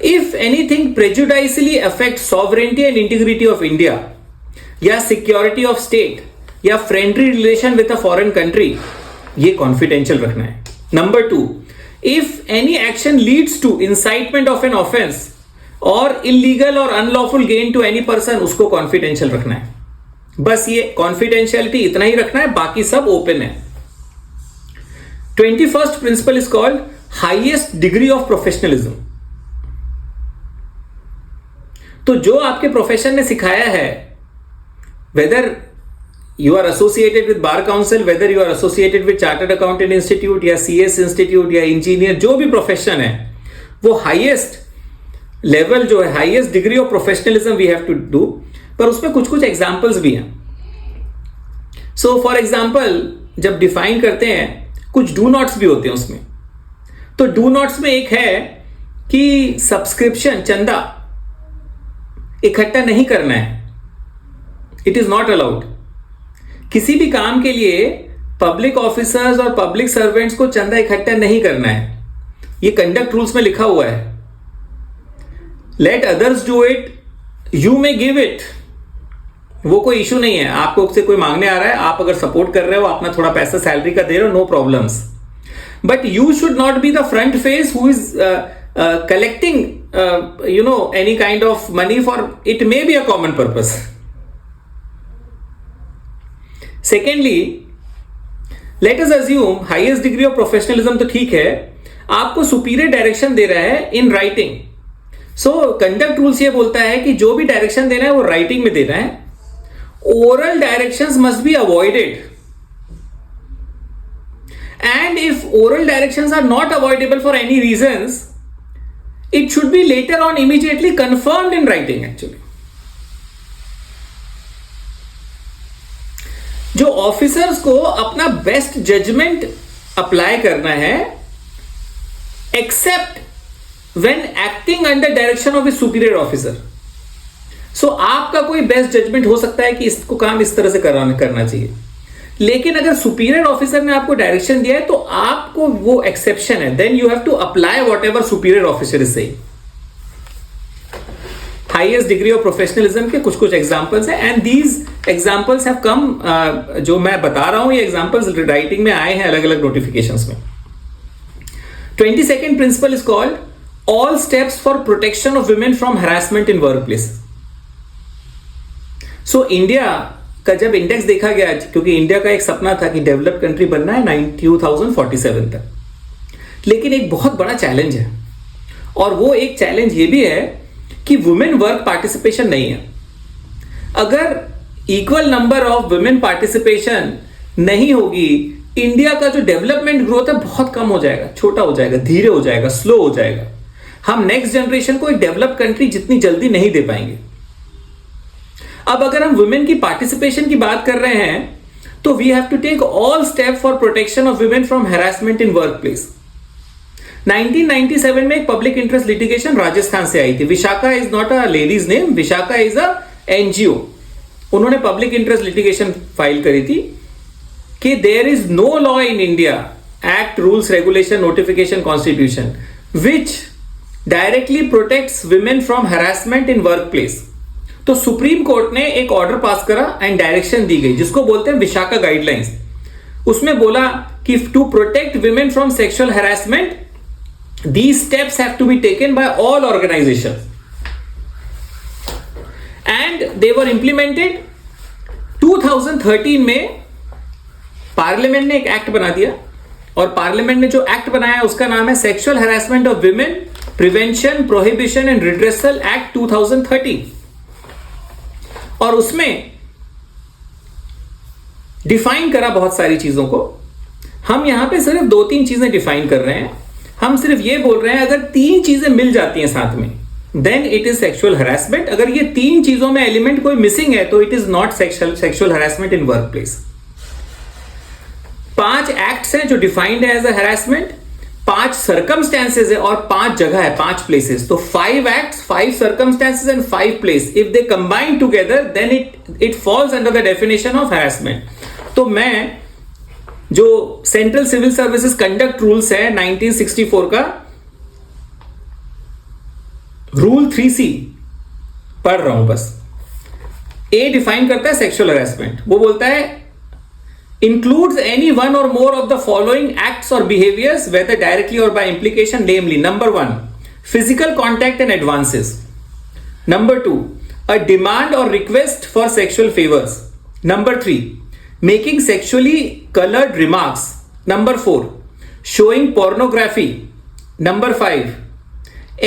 If anything prejudicially affects sovereignty and integrity of India, या security of state, या friendly relation with a foreign country, ये confidential रखना है. Number 2, if any action leads to incitement of an offense और illegal और unlawful gain to any person, उसको confidential रखना है. बस ये confidentiality इतना ही रखना है, बाकी सब open है. 21st principle is called highest degree of professionalism. तो जो आपके प्रोफेशन ने सिखाया है, whether you are associated with bar council, whether you are associated with chartered accountant institute या CS इंस्टीट्यूट या इंजीनियर, जो भी प्रोफेशन है, वो हाईएस्ट लेवल जो है, highest degree of professionalism we have to do. पर उसमें कुछ कुछ एग्जांपल्स भी हैं. सो फॉर एग्जांपल जब डिफाइन करते हैं, कुछ डू नॉट्स भी होते हैं उसमें. तो डू नॉट्स में एक है कि सब्सक्रिप्शन, चंदा इकट्ठा नहीं करना है. It is not allowed. किसी भी काम के लिए पब्लिक ऑफिसर्स और पब्लिक सर्वेंट्स को चंदा इकट्ठा नहीं करना है, ये कंडक्ट रूल्स में लिखा हुआ है। Let others do it, you may give it, वो कोई इशू नहीं है। आपको उससे कोई मांगने आ रहा है, आप अगर सपोर्ट कर रहे हो, अपना थोड़ा पैसा सैलरी का दे रहे हो, no problems, but you should not be the front face who is collecting any kind of money for it may be a common purpose. Secondly, let us assume highest degree of professionalism तो ठीक है, आपको superior direction दे रहा है in writing. So conduct rules ये बोलता है कि जो भी डायरेक्शन देना है वो राइटिंग में देना है। Oral directions must be avoided, and if oral directions are not avoidable for any reasons, it should be later on immediately confirmed in writing actually. जो ऑफिसर्स को अपना बेस्ट जजमेंट अप्लाई करना है except when acting under direction of a superior officer. So आपका कोई best judgement हो सकता है कि इसको काम इस तरह से करना चाहिए, लेकिन अगर सुपीरियर ऑफिसर ने आपको डायरेक्शन दिया है तो आपको वो एक्सेप्शन है, then you have to apply whatever superior officer is saying. Highest degree of professionalism के कुछ कुछ एग्जांपल्स हैं, and these examples have come, जो मैं बता रहा हूं ये एग्जांपल्स राइटिंग में आए हैं अलग अलग नोटिफिकेशंस में। 22nd principal is called all steps for protection of women from harassment in work place. So India का जब इंडेक्स देखा गया, क्योंकि इंडिया का एक सपना था कि डेवलप्ड कंट्री बनना है 2047 तक, लेकिन एक बहुत बड़ा चैलेंज है, और वो एक चैलेंज ये भी है कि वुमेन वर्क पार्टिसिपेशन नहीं है। अगर equal number of women participation नहीं होगी, इंडिया का जो डेवलपमेंट ग्रोथ है बहुत कम हो जाएगा, छोटा हो जाएगा, धीरे हो जाएगा, स्लो हो जाएगा। हम नेक्स्ट जनरेशन को एक डेवलप्ड कंट्री जितनी जल्दी नहीं दे पाएंगे। अब अगर हम वुमेन की पार्टिसिपेशन की बात कर रहे हैं तो we have to take all step for protection of women from harassment in work place. 1997 में एक पब्लिक इंटरेस्ट लिटिगेशन राजस्थान से आई थी। Vishakha is not a ladies name, Vishakha is a NGO. उन्होंने पब्लिक इंटरेस्ट लिटिगेशन फाइल करी थी कि there is no law in India, act, rules, regulation, notification, constitution which directly protects women from harassment in work place. तो supreme court ने एक order pass करा and direction दी गई जिसको बोलते हैं विशाखा गाइडलाइंस। उसमें बोला कि to protect women from sexual harassment these steps have to be taken by all organizations and they were implemented। 2013 में पार्लियामेंट ने एक एक्ट बना दिया, और पार्लियामेंट ने जो एक्ट बनाया उसका नाम है sexual harassment of women prevention, prohibition and redressal act 2013। और उसमें डिफाइन करा बहुत सारी चीजों को। हम यहां पे सिर्फ 2-3 चीजें डिफाइन कर रहे हैं। हम सिर्फ ये बोल रहे हैं अगर 3 चीजें मिल जाती हैं साथ में then it is sexual harassment. अगर ये 3 चीजों में एलिमेंट कोई मिसिंग है तो it is not sexual harassment in work place. 5 acts हैं जो डिफाइंड है एज अ हरासमेंट, 5 सर्कमस्टेंसेज है और 5 जगह है, 5 प्लेसेस। तो 5 acts, 5 circumstances and 5 place, if they combine together then it falls under the definition of harassment. तो मैं जो central civil services conduct rules है 1964 का रूल 3C पढ़ रहा हूं बस। ए डिफाइन करता है सेक्सुअल हरासमेंट, वो बोलता है includes any one or more of the following acts or behaviors whether directly or by implication, namely number 1 physical contact and advances, number 2 a demand or request for sexual favors, number 3 making sexually colored remarks, number 4 showing pornography, number 5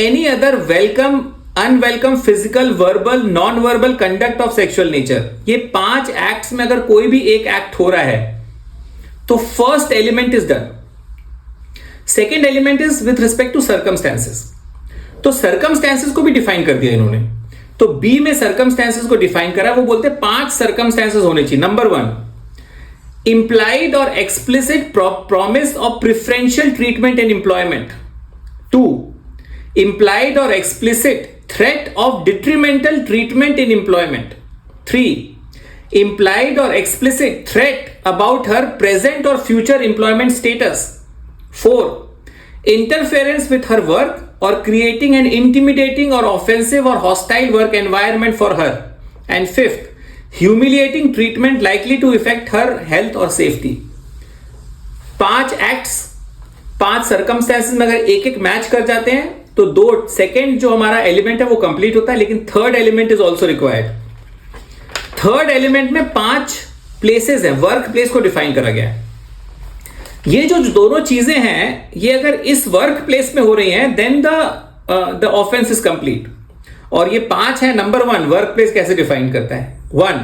any other welcome unwelcome physical, verbal, non verbal conduct of sexual nature. ये 5 acts में अगर कोई भी एक act हो रहा है तो first element is done. Second element is with respect to circumstances. तो सर्कमस्टेंसेस को भी डिफाइन कर दिया इन्होंने। तो बी में सर्कमस्टेंसेस को डिफाइन करा, वो बोलते 5 सर्कमस्टेंसेस होने चाहिए। नंबर 1 इंप्लाइड और explicit promise of preferential treatment in employment. 2 implied or explicit threat of detrimental treatment in employment. 3 implied or explicit threat about her present or future employment status. 4. Interference with her work or creating an intimidating or offensive or hostile work environment for her. And 5th, humiliating treatment likely to affect her health or safety. 5 acts 5 circumstances में अगर एक एक match कर जाते हैं तो 2 second जो हमारा एलिमेंट है वो कंप्लीट होता है, लेकिन third element is also required. Third element में 5 प्लेसेस हैं, वर्क प्लेस को डिफाइन करा गया है. ये जो दोनों चीजें हैं ये अगर इस वर्क प्लेस में हो रही हैं then the offence is complete. और ये 5 है. नंबर 1 वर्क प्लेस कैसे डिफाइन करता है. 1,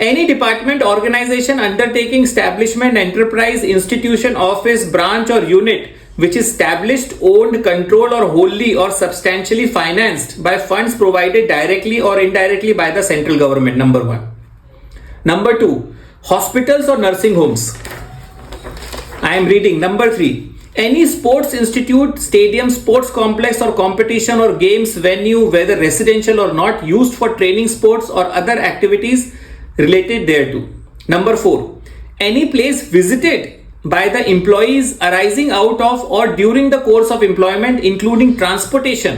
any department, organization, undertaking, establishment, enterprise, institution, office, branch or unit which is established, owned, controlled or wholly or substantially financed by funds provided directly or indirectly by the central government. Number 1. Number 2, hospitals or nursing homes. I am reading. Number 3, any sports institute, stadium, sports complex or competition or games venue, whether residential or not, used for training sports or other activities related thereto. Number 4, any place visited by the employees arising out of or during the course of employment, including transportation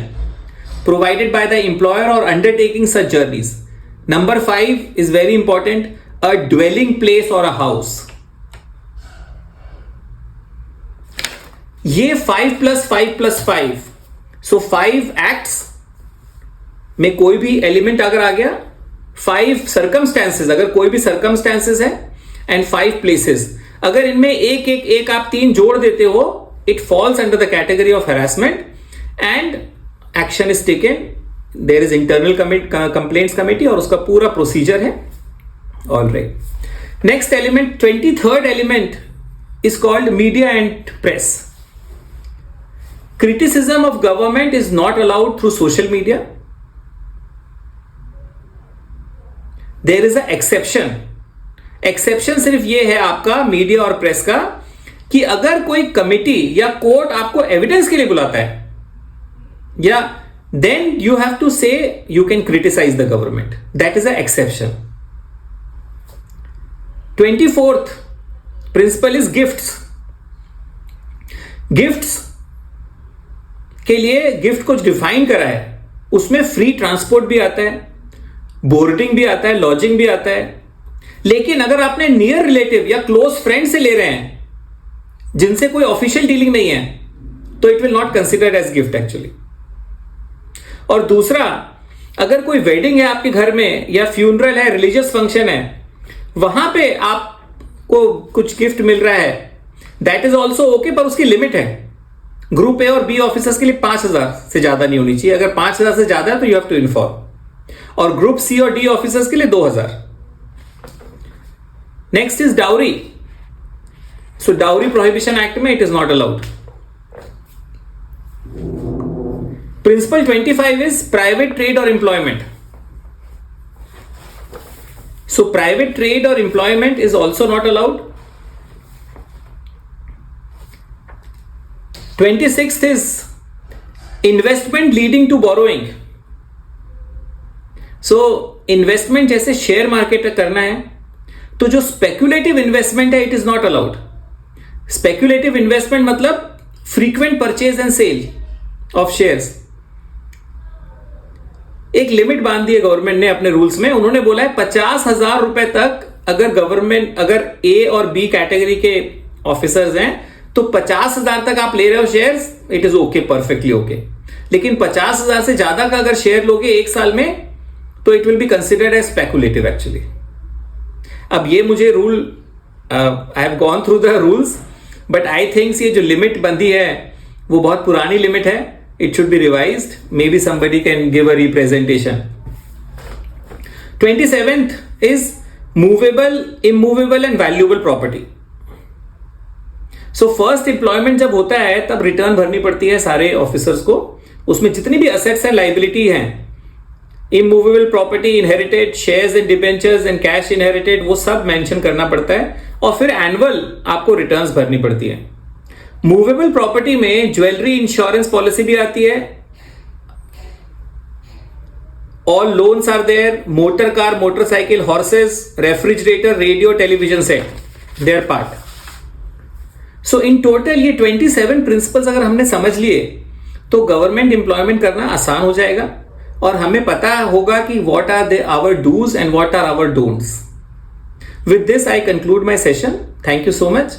provided by the employer or undertaking such journeys. Number 5 is very important, a dwelling place or a house. ये 5 + 5 + 5, so 5 acts में कोई भी element अगर आ गया, 5 circumstances अगर कोई भी circumstances है, एंड 5 प्लेसेस. अगर इनमें एक आप 3 जोड़ देते हो, it falls under the category of harassment and action is taken. There is internal complaints committee और उसका पूरा प्रोसीजर है. Alright, next element 23rd element is called media and press. Criticism of government is not allowed through social media. There is a exception. Exception सिर्फ ये है आपका media और press का कि अगर कोई कमिटी या कोर्ट आपको एविडेंस के लिए बुलाता है, या then you have to say you can criticise the government. That is a exception. 24th principal is gifts. Gifts के लिए गिफ्ट को डिफाइन करा है, उसमें फ्री ट्रांसपोर्ट भी आता है, बोर्डिंग भी आता है, लॉजिंग भी आता है. लेकिन अगर आपने नियर रिलेटिव या क्लोज फ्रेंड से ले रहे हैं जिनसे कोई ऑफिशियल डीलिंग नहीं है, तो it will not consider as gift actually. और दूसरा, अगर कोई वेडिंग है आपके घर में या फ्यूनरल है, रिलीजियस फंक्शन है, वहां पे आपको कुछ गिफ्ट मिल रहा है, दैट इज ऑल्सो ओके, पर उसकी लिमिट है. ग्रुप ए और बी ऑफिसर्स के लिए 5,000 से ज्यादा नहीं होनी चाहिए. अगर 5,000 से ज्यादा है तो यू हैव टू इन्फॉर्म. और ग्रुप सी और डी ऑफिसर्स के लिए 2,000. Next is dowry. So dowry prohibition act में it is not allowed. Principle 25 is private trade और एम्प्लॉयमेंट. सो प्राइवेट ट्रेड और employment is also not allowed. 26th is investment leading to borrowing. So investment जैसे share market करना है तो जो speculative investment है it is not allowed. Speculative investment मतलब frequent purchase and sale of shares. एक limit बांध दी है गवर्नमेंट ने अपने रूल्स में. उन्होंने बोला है 50,000 रुपए तक अगर ए और बी कैटेगरी के ऑफिसर्स हैं तो 50,000 तक आप ले रहे हो shares, it is okay, perfectly okay. लेकिन 50,000 से ज्यादा का अगर शेयर लोगे एक साल में तो it will be considered as speculative actually. अब ये मुझे rule, I have gone through the rules, but I thinks ये जो लिमिट बंदी है वो बहुत पुरानी लिमिट है. It should B revised. May be somebody can give a representation. 27th is movable, immovable and valuable property. So first employment जब होता है तब रिटर्न भरनी पड़ती है सारे ऑफिसर्स को. उसमें जितनी भी असेट्स हैं, लाइबिलिटी हैं, immovable property, inherited shares and debentures and cash inherited, वो सब मेंशन करना पड़ता है. और फिर एनुअल आपको रिटर्न्स भरनी पड़ती है. मूवेबल प्रॉपर्टी में ज्वेलरी इंश्योरेंस पॉलिसी भी आती है. All loans are there. Motor car, motorcycle, horses, refrigerator, radio, television set, there part. So in total ये 27 प्रिंसिपल्स अगर हमने समझ लिए तो गवर्नमेंट एम्प्लॉयमेंट करना आसान हो जाएगा और हमें पता होगा कि what are our dos and what are our don'ts. With this, I conclude my session. Thank you so much.